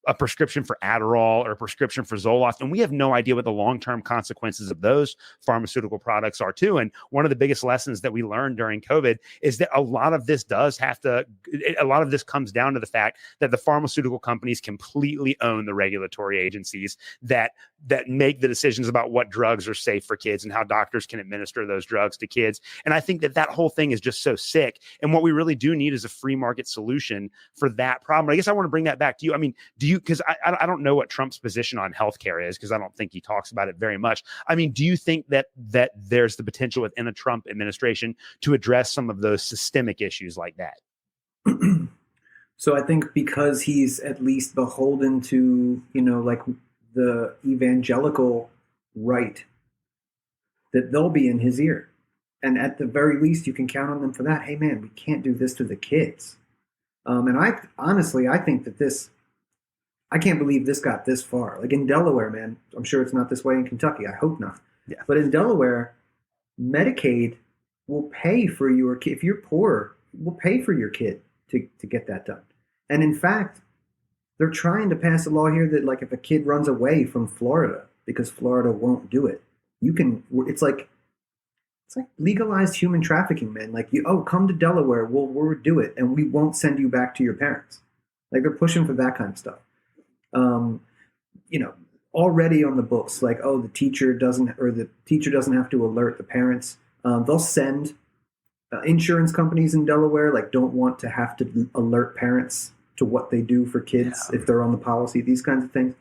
a prescription for Adderall or a prescription for Zoloft. And we have no idea what the long-term consequences of those pharmaceutical products are too. And one of the biggest lessons that we learned during COVID is that a lot of this comes down to the fact that the pharmaceutical companies completely own the regulatory agencies that make the decisions about what drugs are safe for kids and how doctors can administer those drugs to kids. And I think that whole thing is just so sick. And what we really do need is a free market solution for that problem. I guess I want to bring that back to you. I mean, because I don't know what Trump's position on healthcare is, because I don't think he talks about it very much. I mean, do you think that there's the potential within a Trump administration to address some of those systemic issues like that? So I think because he's at least beholden to, like the evangelical right, that they'll be in his ear. And at the very least, you can count on them for that. Hey, man, we can't do this to the kids. And I think that I can't believe this got this far. Like in Delaware, man, I'm sure it's not this way in Kentucky. I hope not. Yeah. But in Delaware, Medicaid will pay for your kid. If you're poor, will pay for your kid to get that done. And in fact, they're trying to pass a law here that like if a kid runs away from Florida because Florida won't do it, it's like legalized human trafficking, man. Like come to Delaware, we'll do it, and we won't send you back to your parents. Like they're pushing for that kind of stuff. Already on the books, like, the teacher doesn't have to alert the parents. They'll send insurance companies in Delaware, like, don't want to have to alert parents to what they do for kids if they're on the policy, these kinds of things.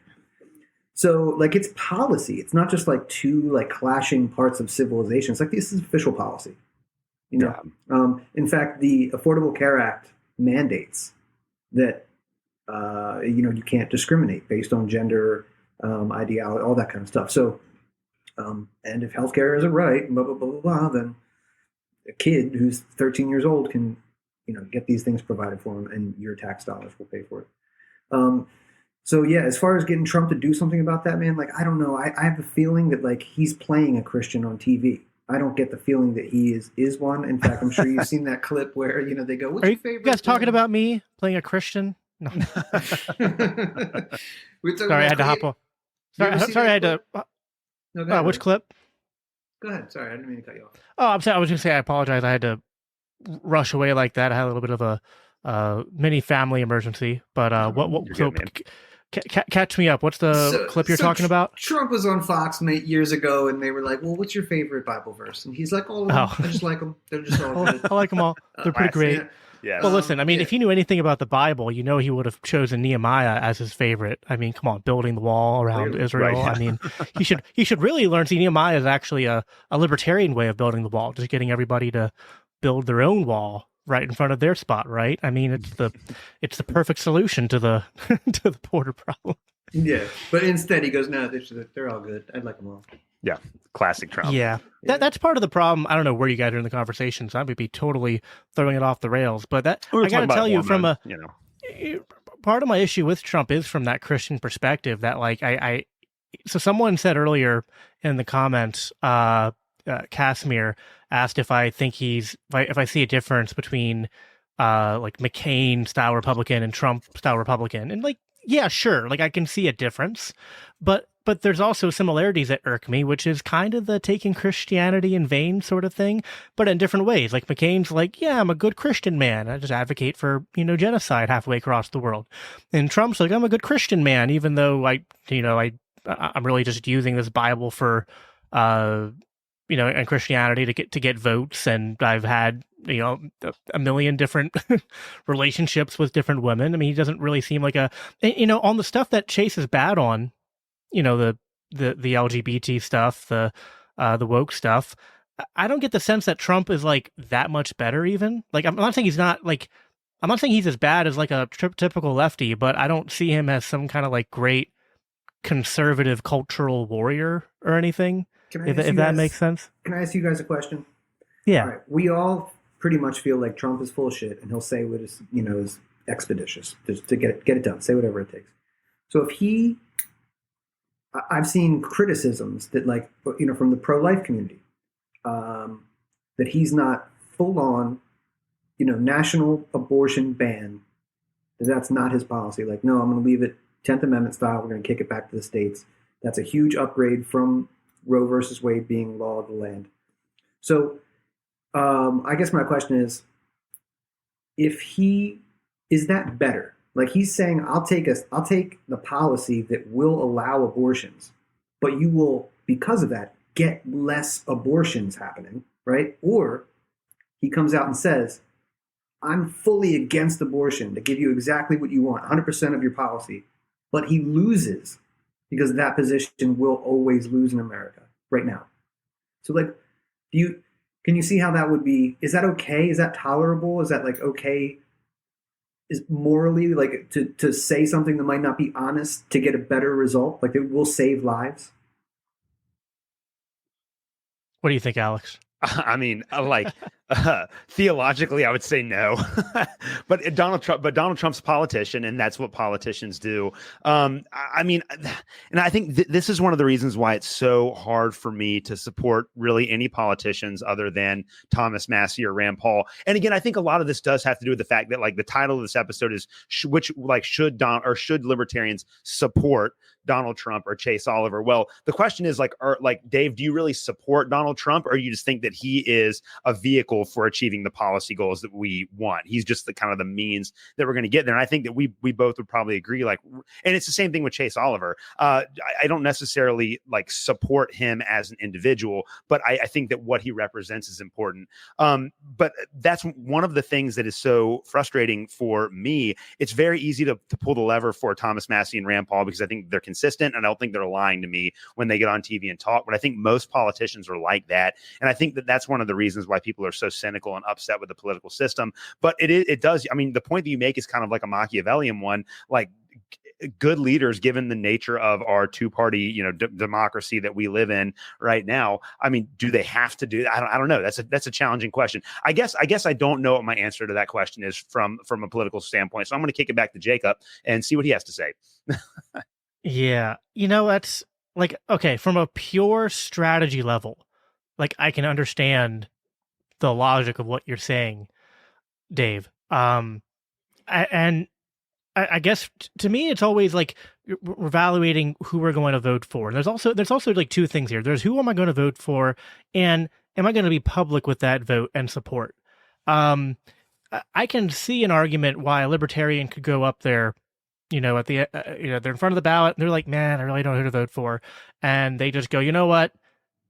So like, it's policy. It's not just like two like clashing parts of civilization. It's like, this is official policy, In fact, the Affordable Care Act mandates that, you can't discriminate based on gender, ideology, all that kind of stuff. So, and if healthcare is a right, blah, blah, blah, blah, blah, then a kid who's 13 years old can, get these things provided for him, and your tax dollars will pay for it. So yeah, as far as getting Trump to do something about that, man, like, I don't know. I have a feeling that like he's playing a Christian on TV. I don't get the feeling that he is one. In fact, I'm sure you've seen that clip where, they go, what's your favorite? You guys talking about me playing a Christian? No. Sorry, I had to hop on. Sorry, I had to. No, which clip? Go ahead. Sorry, I didn't mean to cut you off. Oh, I'm sorry. I was going to say I apologize. I had to rush away like that. I had a little bit of a mini family emergency. But catch me up. What's the clip you're talking about? Trump was on Fox years ago, and they were like, "Well, what's your favorite Bible verse?" And he's like, "All of them. I just like them. They're just all good. I like them all. They're pretty great." Yeah. Well, listen, I mean, if he knew anything about the Bible, he would have chosen Nehemiah as his favorite. I mean, come on, building the wall around Israel. Right, yeah. I mean, he should really learn. See, Nehemiah is actually a libertarian way of building the wall, just getting everybody to build their own wall right in front of their spot, right? I mean, it's the perfect solution to the to the border problem. Yeah, but instead he goes, no, they're all good. I'd like them all. Yeah, classic Trump. Yeah, that's part of the problem. I don't know where you guys are in the conversation, so I would be totally throwing it off the rails. But I got to tell you, from part of my issue with Trump is from that Christian perspective. That like so someone said earlier in the comments, Casimir asked if I think if I see a difference between like McCain style Republican and Trump style Republican, and like, yeah, sure, like I can see a difference, but there's also similarities that irk me, which is kind of the taking Christianity in vain sort of thing, but in different ways. Like McCain's like, yeah, I'm a good Christian man. I just advocate for, genocide halfway across the world. And Trump's like, I'm a good Christian man, even though I'm really just using this Bible for, and Christianity to get votes, and I've had a million different relationships with different women. I mean, he doesn't really seem like on the stuff that Chase is bad on, the LGBT stuff, the woke stuff. I don't get the sense that Trump is like that much better. Even like I'm not saying he's not like. I'm not saying he's as bad as like a typical lefty, but I don't see him as some kind of like great conservative cultural warrior or anything. If that makes sense. Can I ask you guys a question? Yeah. All right. We all pretty much feel like Trump is full of shit, and he'll say what is is expeditious just to get it done, say whatever it takes. So if I've seen criticisms that like from the pro-life community that he's not full on. National abortion ban, that's not his policy. Like, no, I'm going to leave it 10th Amendment style. We're going to kick it back to the states. That's a huge upgrade from Roe versus Wade being law of the land. So I guess my question is, is that better? Like he's saying, I'll take the policy that will allow abortions, but you will, because of that, get less abortions happening, right? Or he comes out and says, I'm fully against abortion to give you exactly what you want, 100% of your policy. But he loses because that position will always lose in America right now. So like, can you see how that would be? Is that okay? Is that tolerable? Is that like okay? Is morally like to say something that might not be honest to get a better result? Like it will save lives? What do you think, Alex? I mean, theologically, I would say no, but Donald Trump's a politician, and that's what politicians do. I mean, and I think this is one of the reasons why it's so hard for me to support really any politicians other than Thomas Massie or Rand Paul. And again, I think a lot of this does have to do with the fact that like the title of this episode is should libertarians support Donald Trump or Chase Oliver? Well, the question is Dave, do you really support Donald Trump, or you just think that he is a vehicle for achieving the policy goals that we want? He's just the kind of the means that we're going to get there. And I think that we both would probably agree, and it's the same thing with Chase Oliver. I don't necessarily support him as an individual, but I think that what he represents is important. But that's one of the things that is so frustrating for me. It's very easy to pull the lever for Thomas Massie and Rand Paul because I think they're consistent, and I don't think they're lying to me when they get on TV and talk. But I think most politicians are like that, and I think that that's one of the reasons why people are so cynical and upset with the political system. But it does. I mean, the point that you make is kind of like a Machiavellian one. Like good leaders, given the nature of our two-party, democracy that we live in right now. I mean, do they have to do that? I don't know. That's a challenging question. I guess I don't know what my answer to that question is from a political standpoint. So I'm going to kick it back to Jacob and see what he has to say. Yeah. That's okay, from a pure strategy level, I can understand the logic of what you're saying, Dave. I guess to me, it's always we're evaluating who we're going to vote for. And there's also two things here. There's who am I going to vote for, and am I going to be public with that vote and support? I can see an argument why a libertarian could go up there, at the they're in front of the ballot, and they're like, man, I really don't know who to vote for, and they just go, you know what?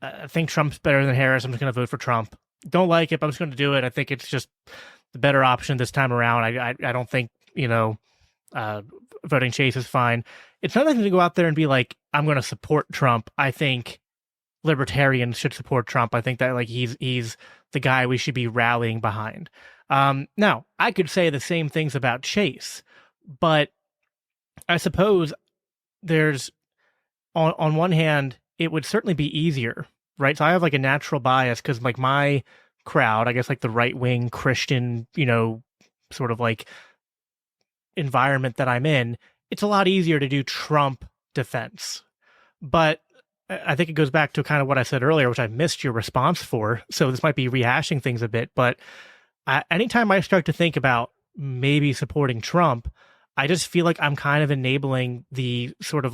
I think Trump's better than Harris. I'm just going to vote for Trump. Don't like it, but I'm just going to do it. I think it's just the better option this time around. I don't think voting Chase is fine. It's not nothing to go out there and be like, I'm going to support Trump. I think libertarians should support Trump. I think that he's the guy we should be rallying behind. Now, I could say the same things about Chase, but I suppose there's on one hand, it would certainly be easier, right? So I have a natural bias because my crowd, I guess the right-wing Christian, sort of environment that I'm in, it's a lot easier to do Trump defense. But I think it goes back to kind of what I said earlier, which I missed your response for. So this might be rehashing things a bit, but anytime I start to think about maybe supporting Trump, I just feel like I'm kind of enabling the sort of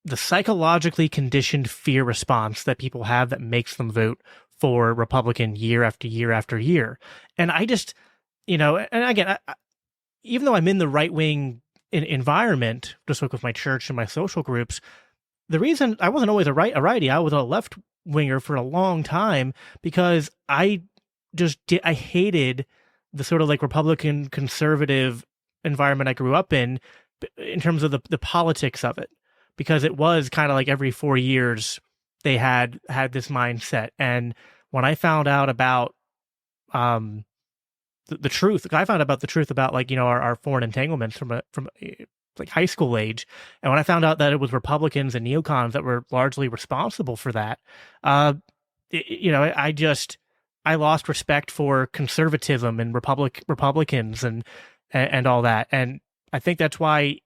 the psychologically conditioned fear response that people have that makes them vote for Republican year after year after year. And I just, and again, even though I'm in the right-wing environment, just with my church and my social groups, the reason I wasn't always a righty, I was a winger for a long time because I hated the sort of like Republican conservative environment I grew up in terms of the politics of it, because it was kind of like every 4 years they had this mindset. And when I found out about the truth, I found out about the truth about like, our foreign entanglements from like high school age. And when I found out that it was Republicans and neocons that were largely responsible for that, I lost respect for conservatism and Republicans and all that. And I think that's why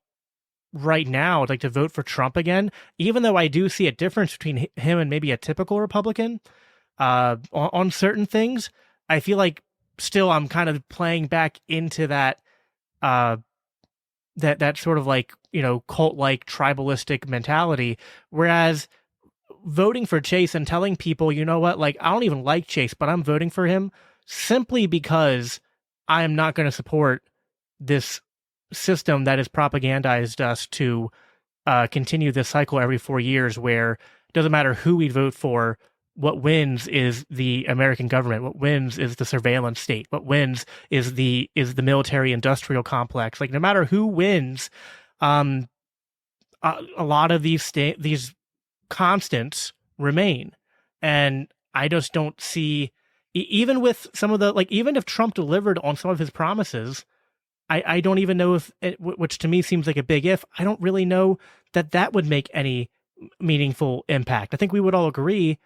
right now I'd like to vote for Trump again, even though I do see a difference between him and maybe a typical Republican on certain things. I feel like still I'm kind of playing back into that that sort of like, cult-like tribalistic mentality. Whereas voting for Chase and telling people, you know what, like, I don't even like Chase, but I'm voting for him simply because I am not going to support this system that has propagandized us to continue this cycle every 4 years where it doesn't matter who we vote for. What wins is the American government. What wins is the surveillance state. What wins is the military industrial complex. Like, no matter who wins, a lot of these constants remain. And I just don't see, even with some of the, like, even if Trump delivered on some of his promises, I don't even know if, which to me seems like a big if, I don't really know that would make any meaningful impact. I think we would all agree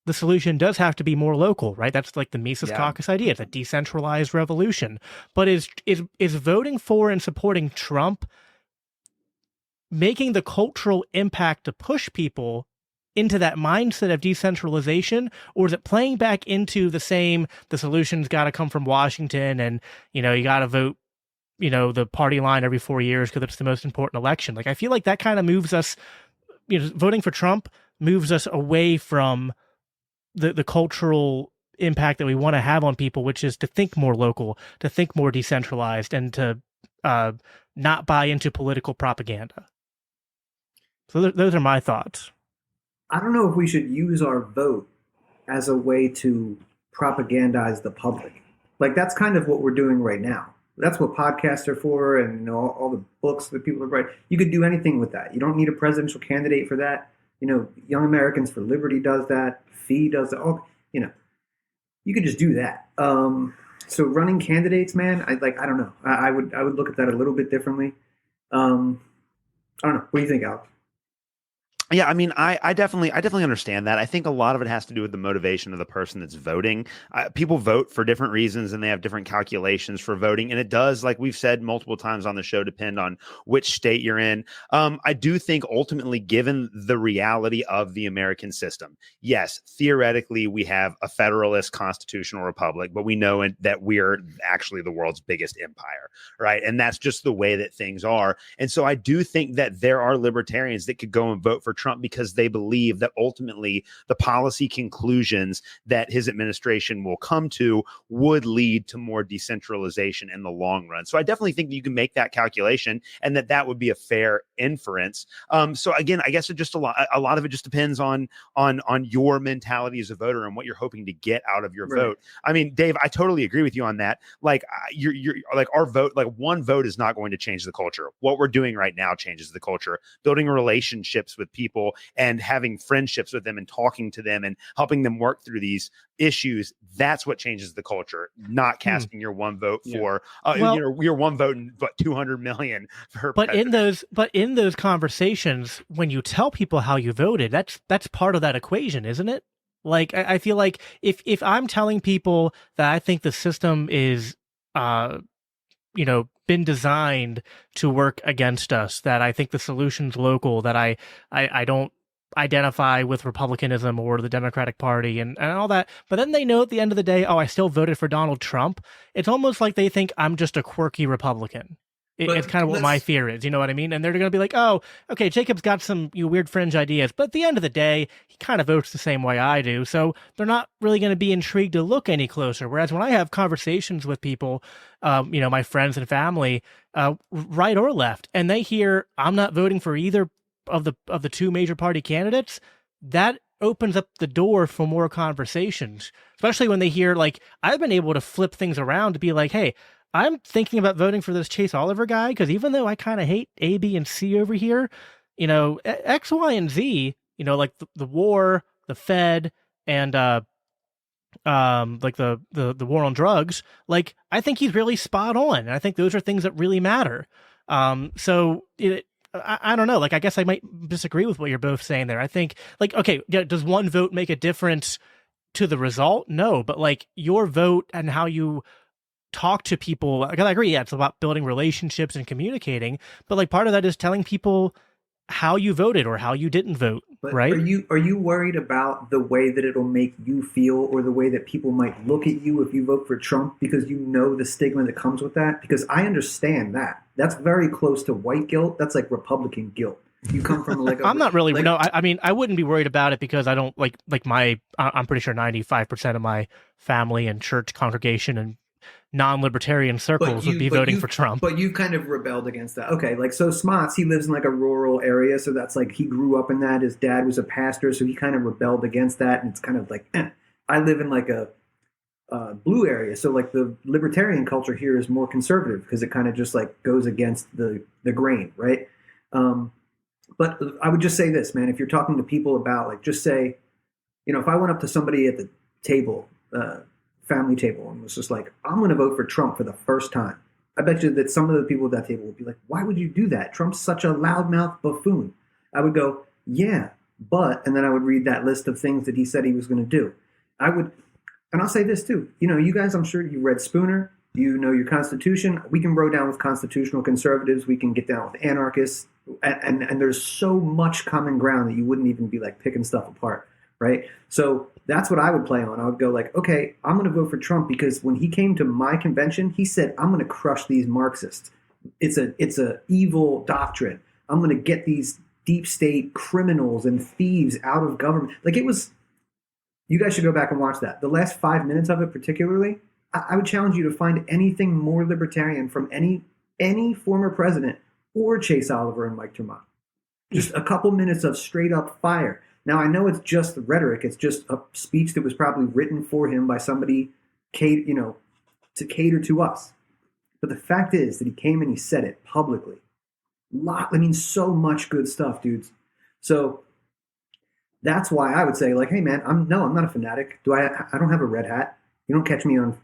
the solution does have to be more local, right? That's like the Mises Caucus idea. It's a decentralized revolution. But is voting for and supporting Trump making the cultural impact to push people into that mindset of decentralization, or is it playing back into the solution's got to come from Washington and, you got to vote, the party line every 4 years because it's the most important election? Like, I feel like that kind of moves us, voting for Trump moves us away from the cultural impact that we want to have on people, which is to think more local, to think more decentralized, and to not buy into political propaganda. So those are my thoughts. I don't know if we should use our vote as a way to propagandize the public. Like, that's kind of what we're doing right now. That's what podcasts are for, and all the books that people are writing. You could do anything with that. You don't need a presidential candidate for that. Young Americans for Liberty does that. FEE does that. You could just do that. So running candidates, man, I don't know. I would look at that a little bit differently. I don't know. What do you think, Alex? Yeah, I mean, I definitely understand that. I think a lot of it has to do with the motivation of the person that's voting. People vote for different reasons, and they have different calculations for voting. And it does, like we've said multiple times on the show, depend on which state you're in. I do think ultimately, given the reality of the American system, yes, theoretically, we have a federalist constitutional republic, but we know that we're actually the world's biggest empire, right? And that's just the way that things are. And so I do think that there are libertarians that could go and vote for Trump because they believe that ultimately the policy conclusions that his administration will come to would lead to more decentralization in the long run. So I definitely think that you can make that calculation and that would be a fair inference. So again, I guess it just a lot of it just depends on your mentality as a voter and what you're hoping to get out of your vote. I mean, Dave, I totally agree with you on that. Like, you're like, our vote, like, one vote is not going to change the culture. What we're doing right now changes the culture. Building relationships with people and having friendships with them and talking to them and helping them work through these issues, that's what changes the culture, not casting your one vote for your one vote and 200 million for president. In those conversations, when you tell people how you voted, that's part of that equation, isn't it? Like, I feel like if I'm telling people that I think the system is been designed to work against us, that I think the solution's local, that I don't identify with Republicanism or the Democratic Party and all that, but then they know at the end of the day, I still voted for Donald Trump. It's almost like they think I'm just a quirky Republican. It's kind of what my fear is, you know what I mean? And they're going to be like, oh, okay, Jacob's got some weird fringe ideas, but at the end of the day, he kind of votes the same way I do. So they're not really going to be intrigued to look any closer. Whereas when I have conversations with people, my friends and family, right or left, and they hear I'm not voting for either of the two major party candidates, that opens up the door for more conversations, especially when they hear, like, I've been able to flip things around to be like, hey, I'm thinking about voting for this Chase Oliver guy because even though I kind of hate A, B, and C over here, X, Y, and Z, like the war, the Fed, and like the war on drugs, like I think he's really spot on. And I think those are things that really matter. So I don't know. Like, I guess I might disagree with what you're both saying there. I think, like, okay, yeah, does one vote make a difference to the result? No, but like your vote and how you talk to people, I agree. Yeah, it's about building relationships and communicating, but like part of that is telling people how you voted or how you didn't vote. But right? Are you worried about the way that it'll make you feel or the way that people might look at you if you vote for Trump because you know the stigma that comes with that? Because I understand that. That's very close to white guilt. That's like Republican guilt. You come from like I'm not really, no, I mean, I wouldn't be worried about it because I don't I'm pretty sure 95% of my family and church congregation and non-libertarian circles would be voting for Trump. But you've kind of rebelled against that. Okay, like so Smots, he lives in like a rural area, so that's like he grew up in that. His dad was a pastor, so he kind of rebelled against that, and it's kind of like, I live in like a blue area, so like the libertarian culture here is more conservative because it kind of just like goes against the grain, right? But I would just say this, man, if you're talking to people about like, just say, if I went up to somebody at the table, family table, and was just like, I'm going to vote for Trump for the first time. I bet you that some of the people at that table would be like, why would you do that? Trump's such a loudmouth buffoon. I would go, yeah, but, and then I would read that list of things that he said he was going to do. And I'll say this too, you guys, I'm sure you read Spooner, you know your Constitution. We can bro down with constitutional conservatives. We can get down with anarchists. And there's so much common ground that you wouldn't even be like picking stuff apart, right? So that's what I would play on. I would go like, okay, I'm going to vote for Trump because when he came to my convention, he said, I'm going to crush these Marxists. It's a evil doctrine. I'm going to get these deep state criminals and thieves out of government. Like it was, you guys should go back and watch that. The last 5 minutes of it particularly, I would challenge you to find anything more libertarian from any former president or Chase Oliver and Mike Tremont. Just a couple minutes of straight up fire. Now, I know it's just rhetoric. It's just a speech that was probably written for him by somebody, to cater to us. But the fact is that he came and he said it publicly. So much good stuff, dudes. So that's why I would say, like, hey, man, I'm not a fanatic. I don't have a red hat. You don't catch me on,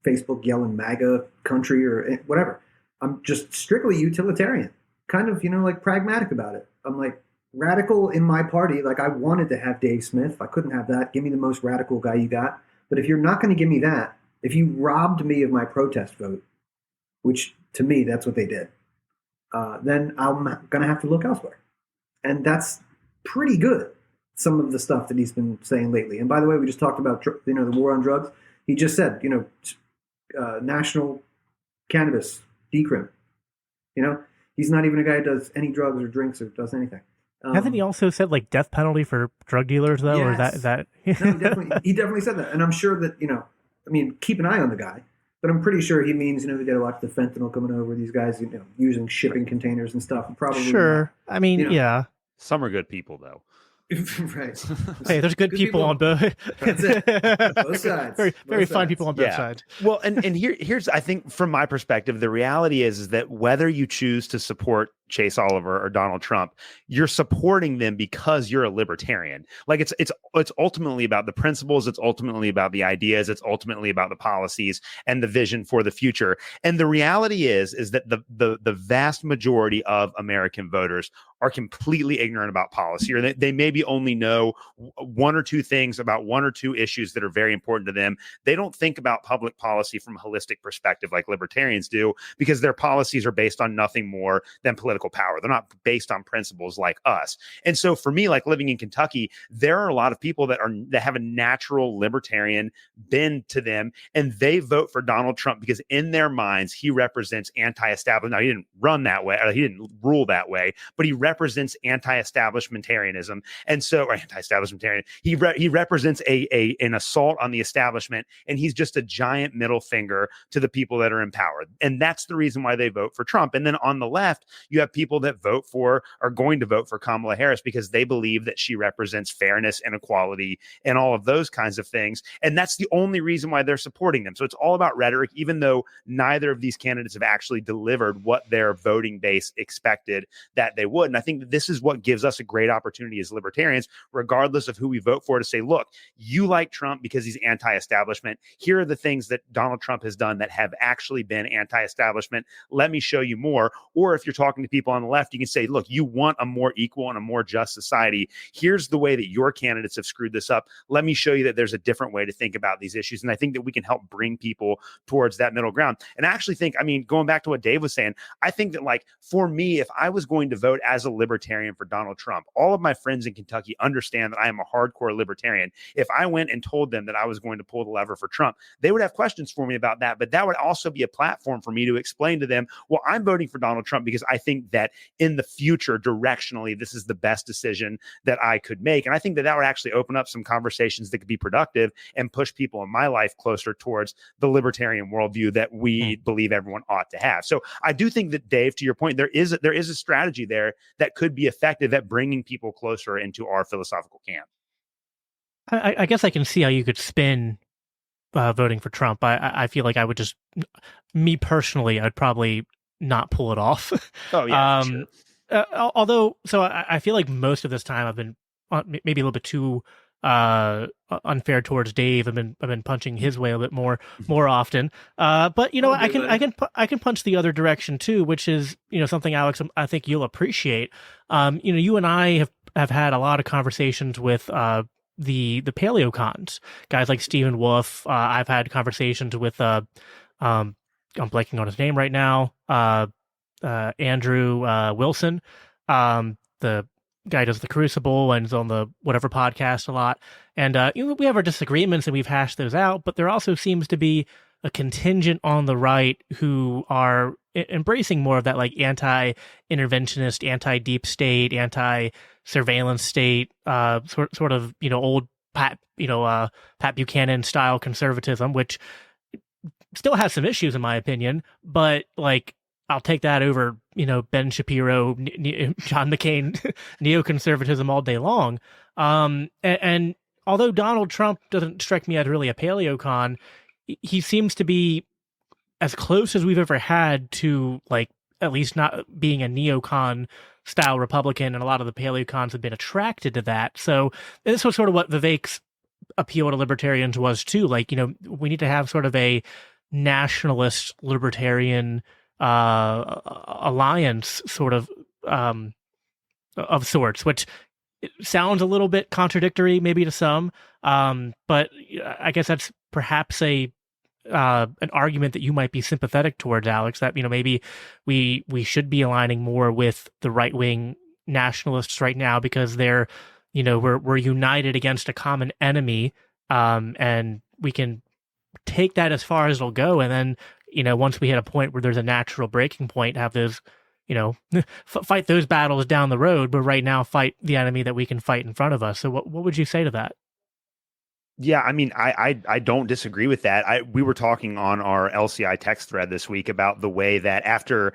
Facebook yelling MAGA country or whatever. I'm just strictly utilitarian, kind of, like pragmatic about it. I'm like radical in my party. Like I wanted to have Dave Smith. If I couldn't have that, give me the most radical guy you got. But if you're not going to give me that, if you robbed me of my protest vote, which to me, that's what they did, then I'm going to have to look elsewhere. And that's pretty good. Some of the stuff that he's been saying lately. And by the way, we just talked about, the war on drugs. He just said, national cannabis decrim. He's not even a guy who does any drugs or drinks or does anything. Hasn't he also said like death penalty for drug dealers though? Yes. Or is that? No, he definitely said that. And I'm sure that, keep an eye on the guy, but I'm pretty sure he means, we got to watch the fentanyl coming over, these guys, using shipping containers and stuff. Probably sure. Not. Yeah. Some are good people though. Right. Hey, there's good people on both. That's it. Both sides. Very fine people on both sides. Well, and here's I think from my perspective, the reality is that whether you choose to support Chase Oliver or Donald Trump, you're supporting them because you're a libertarian. Like it's ultimately about the principles, it's ultimately about the ideas, it's ultimately about the policies and the vision for the future. And the reality is that the vast majority of American voters are completely ignorant about policy, or they maybe only know one or two things about one or two issues that are very important to them. They don't think about public policy from a holistic perspective like libertarians do, because their policies are based on nothing more than political power. They're not based on principles like us. And so for me, like living in Kentucky, there are a lot of people that have a natural libertarian bend to them, and they vote for Donald Trump because in their minds, he represents anti-establishment. Now, he didn't run that way, or he didn't rule that way, but he represents anti-establishmentarianism. And so, or anti-establishmentarian, he represents an assault on the establishment, and he's just a giant middle finger to the people that are in power. And that's the reason why they vote for Trump. And then on the left, you have people that are going to vote for Kamala Harris because they believe that she represents fairness and equality and all of those kinds of things. And that's the only reason why they're supporting them. So it's all about rhetoric, even though neither of these candidates have actually delivered what their voting base expected that they would. And I think that this is what gives us a great opportunity as libertarians, regardless of who we vote for, to say, look, you like Trump because he's anti-establishment. Here are the things that Donald Trump has done that have actually been anti-establishment. Let me show you more. Or if you're talking to people on the left, you can say, look, you want a more equal and a more just society. Here's the way that your candidates have screwed this up. Let me show you that there's a different way to think about these issues. And I think that we can help bring people towards that middle ground. And I actually think, I mean, going back to what Dave was saying, I think that, like, for me, if I was going to vote as a libertarian for Donald Trump, all of my friends in Kentucky understand that I am a hardcore libertarian. If I went and told them that I was going to pull the lever for Trump, they would have questions for me about that. But that would also be a platform for me to explain to them, well, I'm voting for Donald Trump because I think that in the future, directionally, this is the best decision that I could make. And I think that that would actually open up some conversations that could be productive and push people in my life closer towards the libertarian worldview that we believe everyone ought to have. So I do think that, Dave, to your point, there is a strategy there that could be effective at bringing people closer into our philosophical camp. I guess I can see how you could spin voting for Trump. I feel like I would just, me personally, I'd probably not pull it off. Oh, yeah. Sure. Although, so I feel like most of this time I've been maybe a little bit too unfair towards Dave. I've been punching his way a bit more often. But you know, I can punch the other direction too, which is, you know, something, Alex, I think you'll appreciate. You know, you and I have had a lot of conversations with the paleocons, guys like Stephen Wolf. I've had conversations with I'm blanking on his name right now. Andrew Wilson, the guy does the Crucible and is on the whatever podcast a lot. And you know, we have our disagreements and we've hashed those out, but there also seems to be a contingent on the right who are embracing more of that, like, anti-interventionist, anti-deep state, anti-surveillance state, sort of, you know, old Pat Buchanan style conservatism, which still has some issues in my opinion, but, like, I'll take that over, you know, Ben Shapiro, John McCain, neoconservatism all day long. And although Donald Trump doesn't strike me as really a paleocon, he seems to be as close as we've ever had to, like, at least not being a neocon style Republican, and a lot of the paleocons have been attracted to that. So this was sort of what Vivek's appeal to libertarians was too. Like, you know, we need to have sort of a nationalist libertarian alliance sort of sorts, which sounds a little bit contradictory maybe to some, but I guess that's perhaps an argument that you might be sympathetic towards, Alex, that, you know, maybe we should be aligning more with the right-wing nationalists right now because they're, you know, we're united against a common enemy, and we can take that as far as it'll go, and then, you know, once we hit a point where there's a natural breaking point, have those, you know, fight those battles down the road, but right now fight the enemy that we can fight in front of us. So what would you say to that? Yeah, I mean, I don't disagree with that. We were talking on our LCI text thread this week about the way that after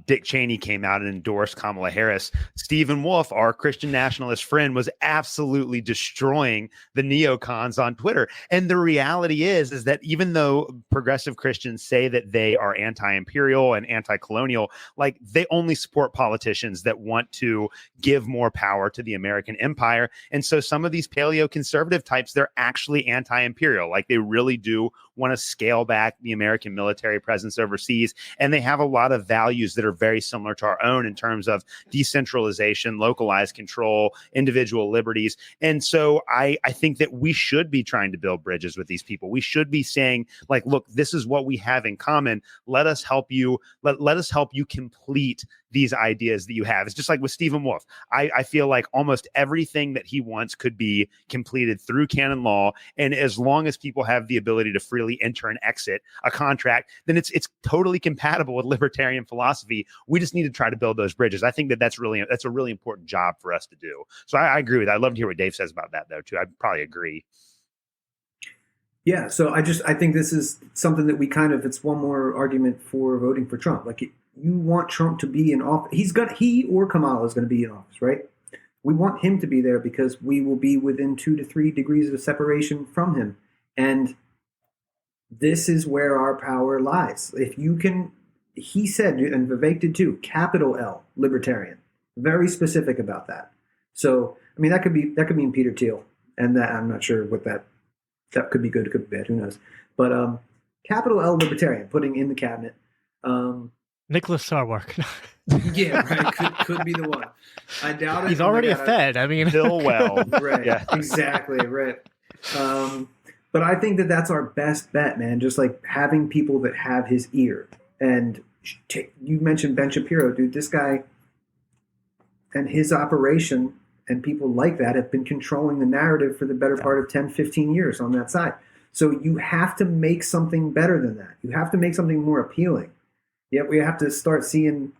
Dick Cheney came out and endorsed Kamala Harris, Stephen Wolf, our Christian nationalist friend, was absolutely destroying the neocons on Twitter. And the reality is that even though progressive Christians say that they are anti-imperial and anti-colonial, like, they only support politicians that want to give more power to the American empire. And so some of these paleo-conservative types, they're actually anti-imperial. Like, they really do want to scale back the American military presence overseas. And they have a lot of values that are very similar to our own in terms of decentralization, localized control, individual liberties. And so I think that we should be trying to build bridges with these people. We should be saying, like, look, this is what we have in common. Let us help you. Let us help you complete these ideas that you have. It's just like with Stephen Wolf. I feel like almost everything that he wants could be completed through canon law. And as long as people have the ability to freely enter and exit a contract, then it's totally compatible with libertarian philosophy. We just need to try to build those bridges. I think that's a really important job for us to do. So I agree with that. I'd love to hear what Dave says about that, though, too. I'd probably agree. Yeah, so I think this is something that it's one more argument for voting for Trump. Like, you want Trump to be in office. He or Kamala is going to be in office, right? We want him to be there because we will be within 2 to 3 degrees of separation from him. And this is where our power lies. If you can, he said, and Vivek did too, capital L, libertarian, very specific about that. So, I mean, that could mean Peter Thiel, and that I'm not sure what that could be good, it could be bad, who knows. But capital L libertarian, putting in the cabinet. Nicholas Sarwark. Yeah, right. Could be the one. I doubt it. He's already a Fed. I mean, Bill Well. Right. Yeah. Exactly. Right. But I think that that's our best bet, man. Just like having people that have his ear. And you mentioned Ben Shapiro, dude. This guy and his operation and people like that have been controlling the narrative for the better part of 10, 15 years on that side. So you have to make something better than that. You have to make something more appealing. Yet we have to start seeing,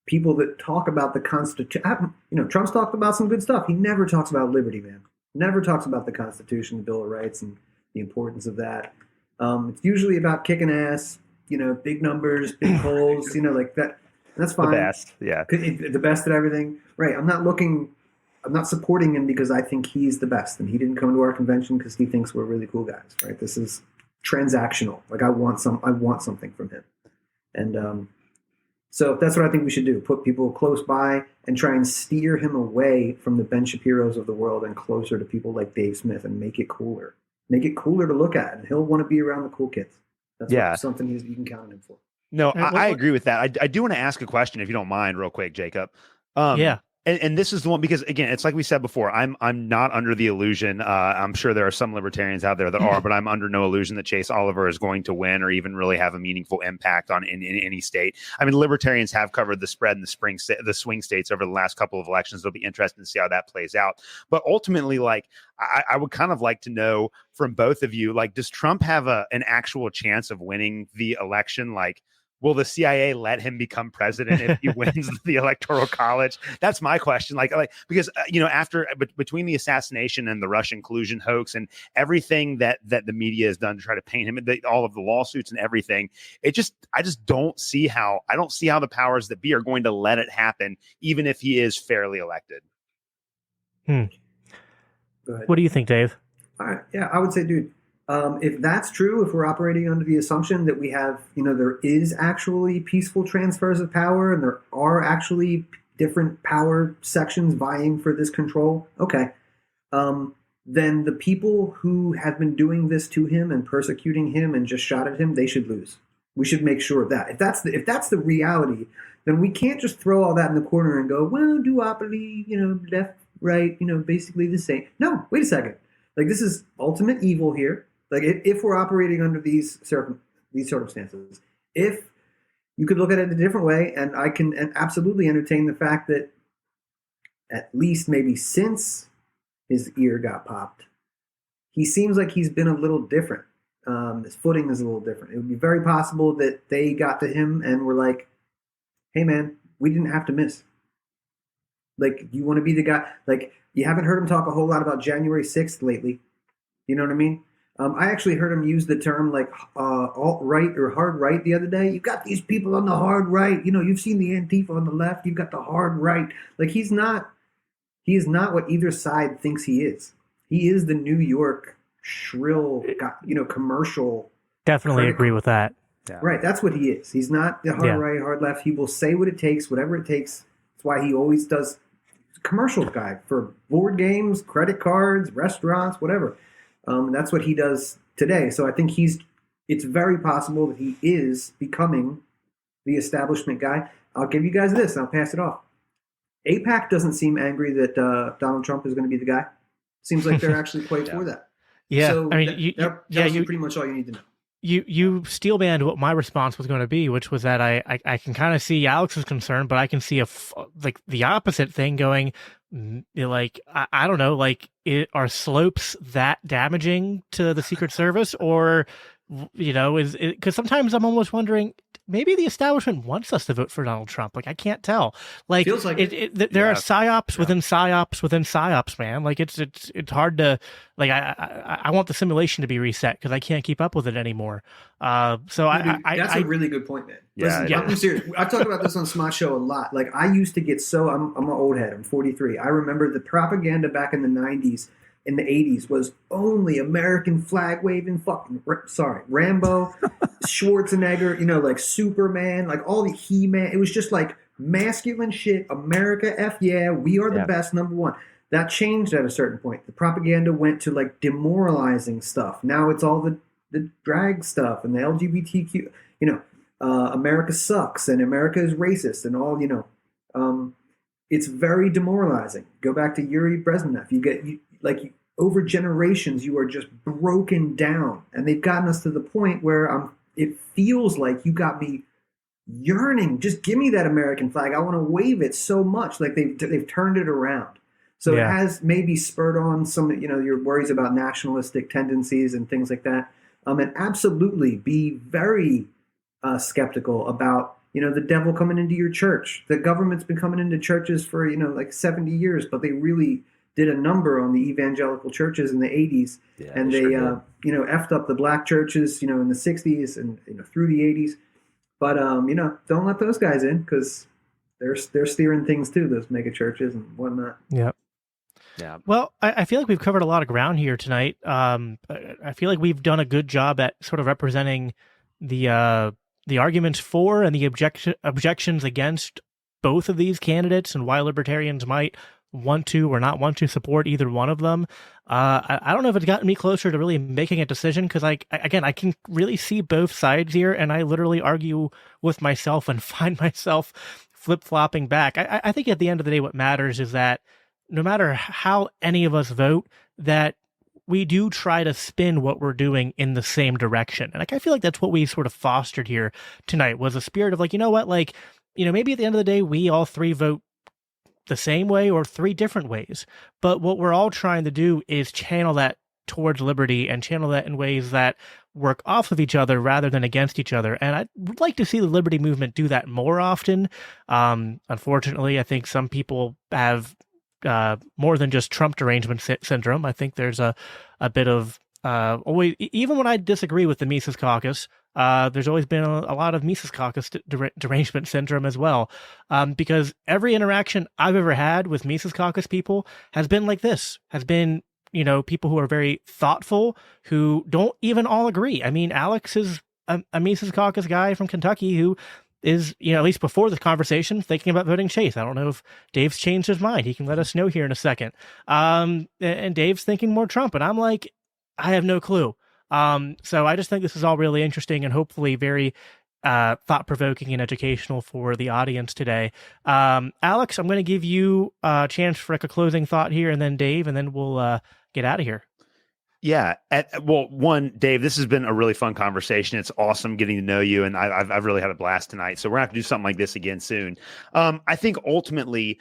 people that talk about the Constitution. Trump's talked about some good stuff. He never talks about liberty, man. Never talks about the Constitution, the Bill of Rights, and the importance of that. It's usually about kicking ass, big numbers, big polls, like that. That's fine. The best, yeah. The best at everything. Right. I'm not supporting him because I think he's the best. And he didn't come to our convention because he thinks we're really cool guys, right? This is transactional. Like, I want something from him. And so that's what I think we should do. Put people close by and try and steer him away from the Ben Shapiros of the world and closer to people like Dave Smith and make it cooler. Make it cooler to look at. And he'll want to be around the cool kids. That's something you can count on him for. No, I agree with that. I do want to ask a question, if you don't mind, real quick, Jacob. Yeah. And this is the one, because again, it's like we said before, I'm not under the illusion. I'm sure there are some libertarians out there that are, but I'm under no illusion that Chase Oliver is going to win or even really have a meaningful impact in any state. I mean, libertarians have covered the spread in the swing states over the last couple of elections. It'll be interesting to see how that plays out. But ultimately, like, I would kind of like to know from both of you, like, does Trump have an actual chance of winning the election? Like, will the CIA let him become president if he wins the Electoral College? That's my question. Like because between the assassination and the Russian collusion hoax and everything that the media has done to try to paint him, all of the lawsuits and everything, I just don't see how the powers that be are going to let it happen, even if he is fairly elected. Go ahead. What do you think, Dave? All right. Yeah, I would say, dude, if that's true, if we're operating under the assumption that we have, there is actually peaceful transfers of power and there are actually different power sections vying for this control, okay, then the people who have been doing this to him and persecuting him and just shot at him, they should lose. We should make sure of that. If that's the reality, then we can't just throw all that in the corner and go, well, duopoly, left, right, basically the same. No, wait a second. Like, this is ultimate evil here. Like, if we're operating under these circumstances, if you could look at it a different way, and I can absolutely entertain the fact that at least maybe since his ear got popped, he seems like he's been a little different. His footing is a little different. It would be very possible that they got to him and were like, hey, man, we didn't have to miss. Like, you want to be the guy? Like, you haven't heard him talk a whole lot about January 6th lately. You know what I mean? I actually heard him use the term like alt-right or hard right the other day. You've got these people on the hard right. You've seen the Antifa on the left. You've got the hard right. Like, he is not what either side thinks he is. He is the New York shrill, commercial. Definitely critical. Agree with that. Yeah. Right. That's what he is. He's not the hard right, hard left. He will say what it takes, whatever it takes. That's why he always does commercial guy for board games, credit cards, restaurants, whatever. That's what he does today. So I think it's very possible that he is becoming the establishment guy. I'll give you guys this and I'll pass it off. AIPAC doesn't seem angry that Donald Trump is going to be the guy. Seems like they're actually quite for that. Yeah. So I mean, that's pretty much all you need to know. You steel manned what my response was going to be, which was that I can kind of see Alex's concern, but I can see the opposite thing going. Like, I don't know, like, are slopes that damaging to the Secret Service, or is it, because sometimes I'm almost wondering, maybe the establishment wants us to vote for Donald Trump. Like, I can't tell. Like, Feels like there are psyops within psyops within psyops, man. Like, it's hard to, like, I want the simulation to be reset because I can't keep up with it anymore. That's a really good point, man. Listen, I'm serious. I've talked about this on Smart Show a lot. Like, I used to get I'm an old head. I'm 43. I remember the propaganda back in the 90s. In the 80s was only American flag waving Rambo, Schwarzenegger, like Superman, like all the He-Man. It was just like masculine shit. America, F yeah, we are the best, number one. That changed at a certain point. The propaganda went to like demoralizing stuff. Now it's all the drag stuff and the LGBTQ, America sucks and America is racist and all, it's very demoralizing. Go back to Yuri Brezhnev. Over generations, you are just broken down, and they've gotten us to the point where it feels like you got me yearning. Just give me that American flag. I want to wave it so much. Like they've turned it around. So it has maybe spurred on some, your worries about nationalistic tendencies and things like that. And absolutely be very skeptical about, the devil coming into your church. The government's been coming into churches for, 70 years, but they really did a number on the evangelical churches in the 80s. Yeah, and they effed up the black churches, in the 60s and, through the 80s. But, don't let those guys in because they're steering things too, those mega churches and whatnot. Yeah. Yeah. Well, I feel like we've covered a lot of ground here tonight. I feel like we've done a good job at sort of representing the arguments for and the objections against both of these candidates and why libertarians might want to or not want to support either one of them. I don't know if it's gotten me closer to really making a decision because I can really see both sides here, and I literally argue with myself and find myself flip-flopping back. I think at the end of the day, what matters is that no matter how any of us vote, that we do try to spin what we're doing in the same direction. And I feel like that's what we sort of fostered here tonight, was a spirit of like, maybe at the end of the day, we all three vote the same way or three different ways. But what we're all trying to do is channel that towards liberty and channel that in ways that work off of each other rather than against each other. And I'd like to see the liberty movement do that more often. Unfortunately, I think some people have more than just Trump derangement syndrome. I think there's a bit of always, even when I disagree with the Mises Caucus, there's always been a lot of Mises Caucus derangement syndrome as well, because every interaction I've ever had with Mises Caucus people has been like this, has been, people who are very thoughtful, who don't even all agree. I mean, Alex is a Mises Caucus guy from Kentucky who is, at least before the conversation, thinking about voting Chase. I don't know if Dave's changed his mind. He can let us know here in a second. And Dave's thinking more Trump. And I'm like, I have no clue. So I just think this is all really interesting and hopefully very thought-provoking and educational for the audience today. Alex, I'm going to give you a chance for like a closing thought here, and then Dave, and then we'll get out of here. Yeah. Dave, this has been a really fun conversation. It's awesome getting to know you, and I've really had a blast tonight. So we're going to have to do something like this again soon. I think ultimately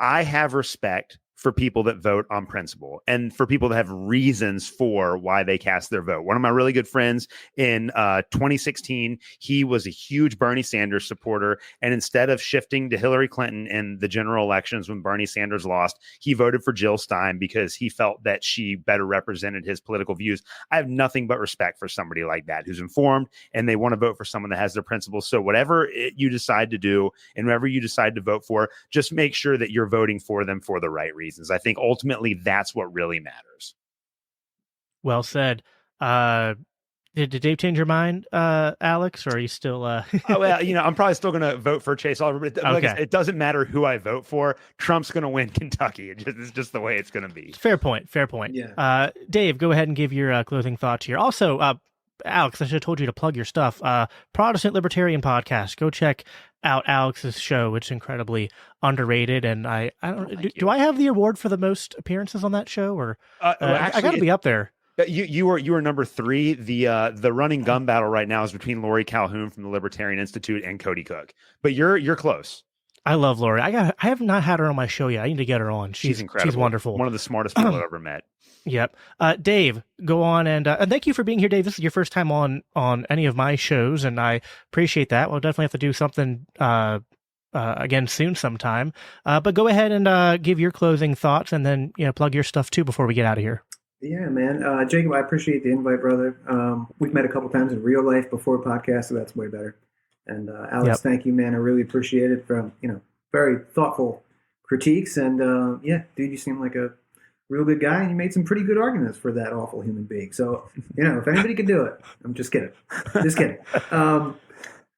I have respect for people that vote on principle and for people that have reasons for why they cast their vote. One of my really good friends in 2016, he was a huge Bernie Sanders supporter. And instead of shifting to Hillary Clinton in the general elections when Bernie Sanders lost, he voted for Jill Stein because he felt that she better represented his political views. I have nothing but respect for somebody like that who's informed and they want to vote for someone that has their principles. So whatever you decide to do and whoever you decide to vote for, just make sure that you're voting for them for the right reasons. I think ultimately that's what really matters. Well said. Did Dave change your mind, Alex, or are you still? Oh, well, I'm probably still going to vote for Chase Oliver. But it doesn't matter who I vote for. Trump's going to win Kentucky. It's just the way it's going to be. Fair point. Yeah. Dave, go ahead and give your closing thoughts here. Also, Alex, I should have told you to plug your stuff. Protestant Libertarian Podcast. Go check out Alex's show. It's incredibly underrated, and I don't. Do I have the award for the most appearances on that show, or actually, I got to be up there? You were number 3. The running gun battle right now is between Lori Calhoun from the Libertarian Institute and Cody Cook, but you're close. I love Lori. I have not had her on my show yet. I need to get her on. She's incredible. She's wonderful. One of the smartest people I've ever met. Yep. Dave, go on and thank you for being here, Dave. This is your first time on any of my shows, and I appreciate that. We'll definitely have to do something again soon sometime. But go ahead and give your closing thoughts, and then plug your stuff too before we get out of here. Yeah, man. Jacob, I appreciate the invite, brother. We've met a couple times in real life before podcast, so that's way better. And Alex, Thank you, man. I really appreciate it. From very thoughtful critiques, and yeah, dude, you seem like a real good guy, and you made some pretty good arguments for that awful human being. So, if anybody could do it, I'm just kidding. Just kidding.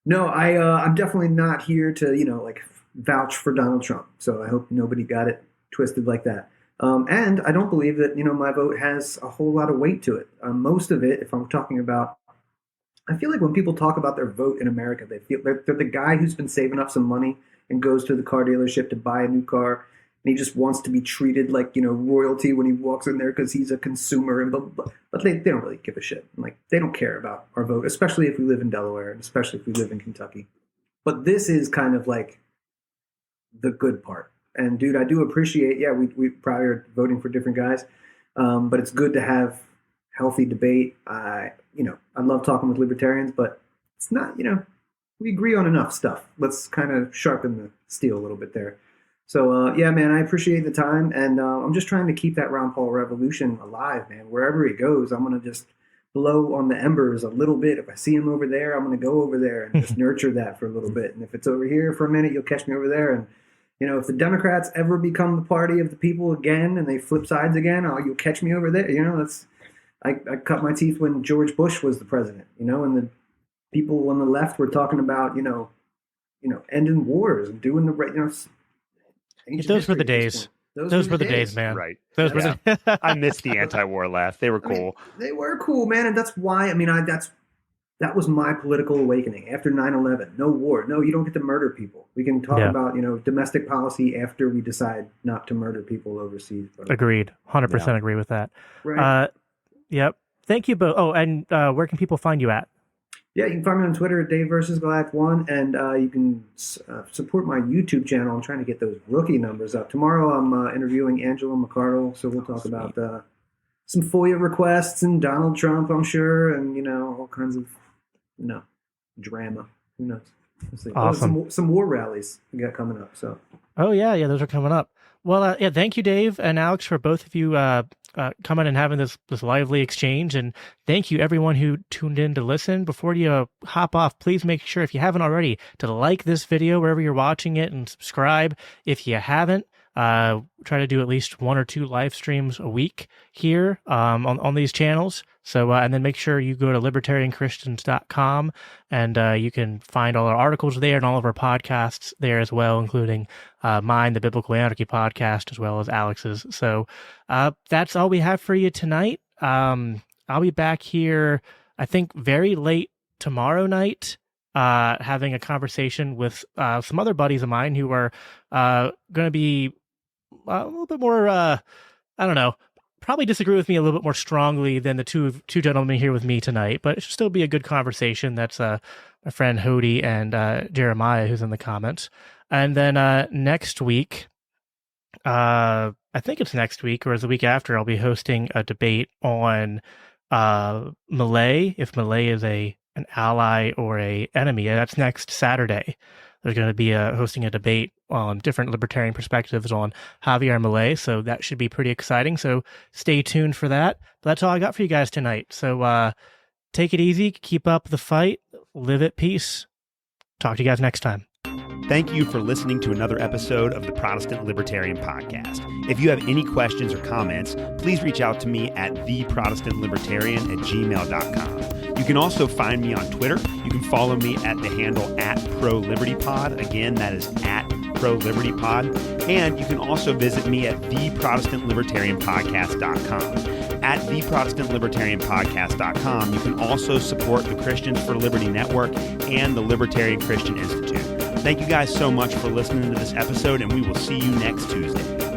No, I'm definitely not here to, vouch for Donald Trump. So I hope nobody got it twisted like that. And I don't believe that, my vote has a whole lot of weight to it. Most of it, if I'm talking about, I feel like when people talk about their vote in America, they feel they're the guy who's been saving up some money and goes to the car dealership to buy a new car. And he just wants to be treated like, royalty when he walks in there because he's a consumer. And but they don't really give a shit. Like, they don't care about our vote, especially if we live in Delaware and especially if we live in Kentucky. But this is kind of like the good part. And, dude, I do appreciate, we probably are voting for different guys. But it's good to have healthy debate. I love talking with libertarians, but it's not, we agree on enough stuff. Let's kind of sharpen the steel a little bit there. So, man, I appreciate the time, and I'm just trying to keep that Ron Paul revolution alive, man. Wherever he goes, I'm going to just blow on the embers a little bit. If I see him over there, I'm going to go over there and just nurture that for a little bit. And if it's over here for a minute, you'll catch me over there. And, if the Democrats ever become the party of the people again and they flip sides again, you'll catch me over there. I cut my teeth when George Bush was the president, and the people on the left were talking about, ending wars and doing the right, those were the days. Those were the days, man. Right. Those were the I missed the anti-war laugh. They were cool. They were cool, man. And that's why, that was my political awakening after 9/11. No war. No, you don't get to murder people. We can talk about, domestic policy after we decide not to murder people overseas. But, agreed. 100% agree with that. Right. Yep. Thank you both. Oh, and where can people find you at? Yeah, you can find me on Twitter at Dave vs. Goliath 1, and you can support my YouTube channel. I'm trying to get those rookie numbers up. Tomorrow I'm interviewing Angela McArdle, so we'll talk about some FOIA requests and Donald Trump, I'm sure, and, all kinds of, drama. Who knows? We'll see. Awesome. Some war rallies we got coming up. So. Oh, yeah, those are coming up. Well, thank you, Dave and Alex, for both of you coming and having this lively exchange. And thank you, everyone who tuned in to listen. Before you hop off, please make sure, if you haven't already, to like this video wherever you're watching it and subscribe. If you haven't, try to do at least 1 or 2 live streams a week here on these channels. So, and then make sure you go to libertarianchristians.com and you can find all our articles there and all of our podcasts there as well, including mine, the Biblical Anarchy podcast, as well as Alex's. So that's all we have for you tonight. I'll be back here, I think, very late tomorrow night, having a conversation with some other buddies of mine who are going to be a little bit more, I don't know, probably disagree with me a little bit more strongly than the two gentlemen here with me tonight, but it should still be a good conversation. That's my friend Hody and Jeremiah, who's in the comments. And then next week, I think it's next week or the week after, I'll be hosting a debate on Malay, if Malay is an ally or a enemy. That's next Saturday. There's going to be hosting a debate on different libertarian perspectives on Javier Milei, so that should be pretty exciting. So stay tuned for that. But that's all I got for you guys tonight. So take it easy, keep up the fight, live at peace. Talk to you guys next time. Thank you for listening to another episode of the Protestant Libertarian Podcast. If you have any questions or comments, please reach out to me at theprotestantlibertarian@gmail.com. You can also find me on Twitter. You can follow me at the handle @ProLibertyPod. Again, that is @ProLibertyPod. And you can also visit me at theprotestantlibertarianpodcast.com. At theprotestantlibertarianpodcast.com, you can also support the Christians for Liberty Network and the Libertarian Christian Institute. Thank you guys so much for listening to this episode, and we will see you next Tuesday.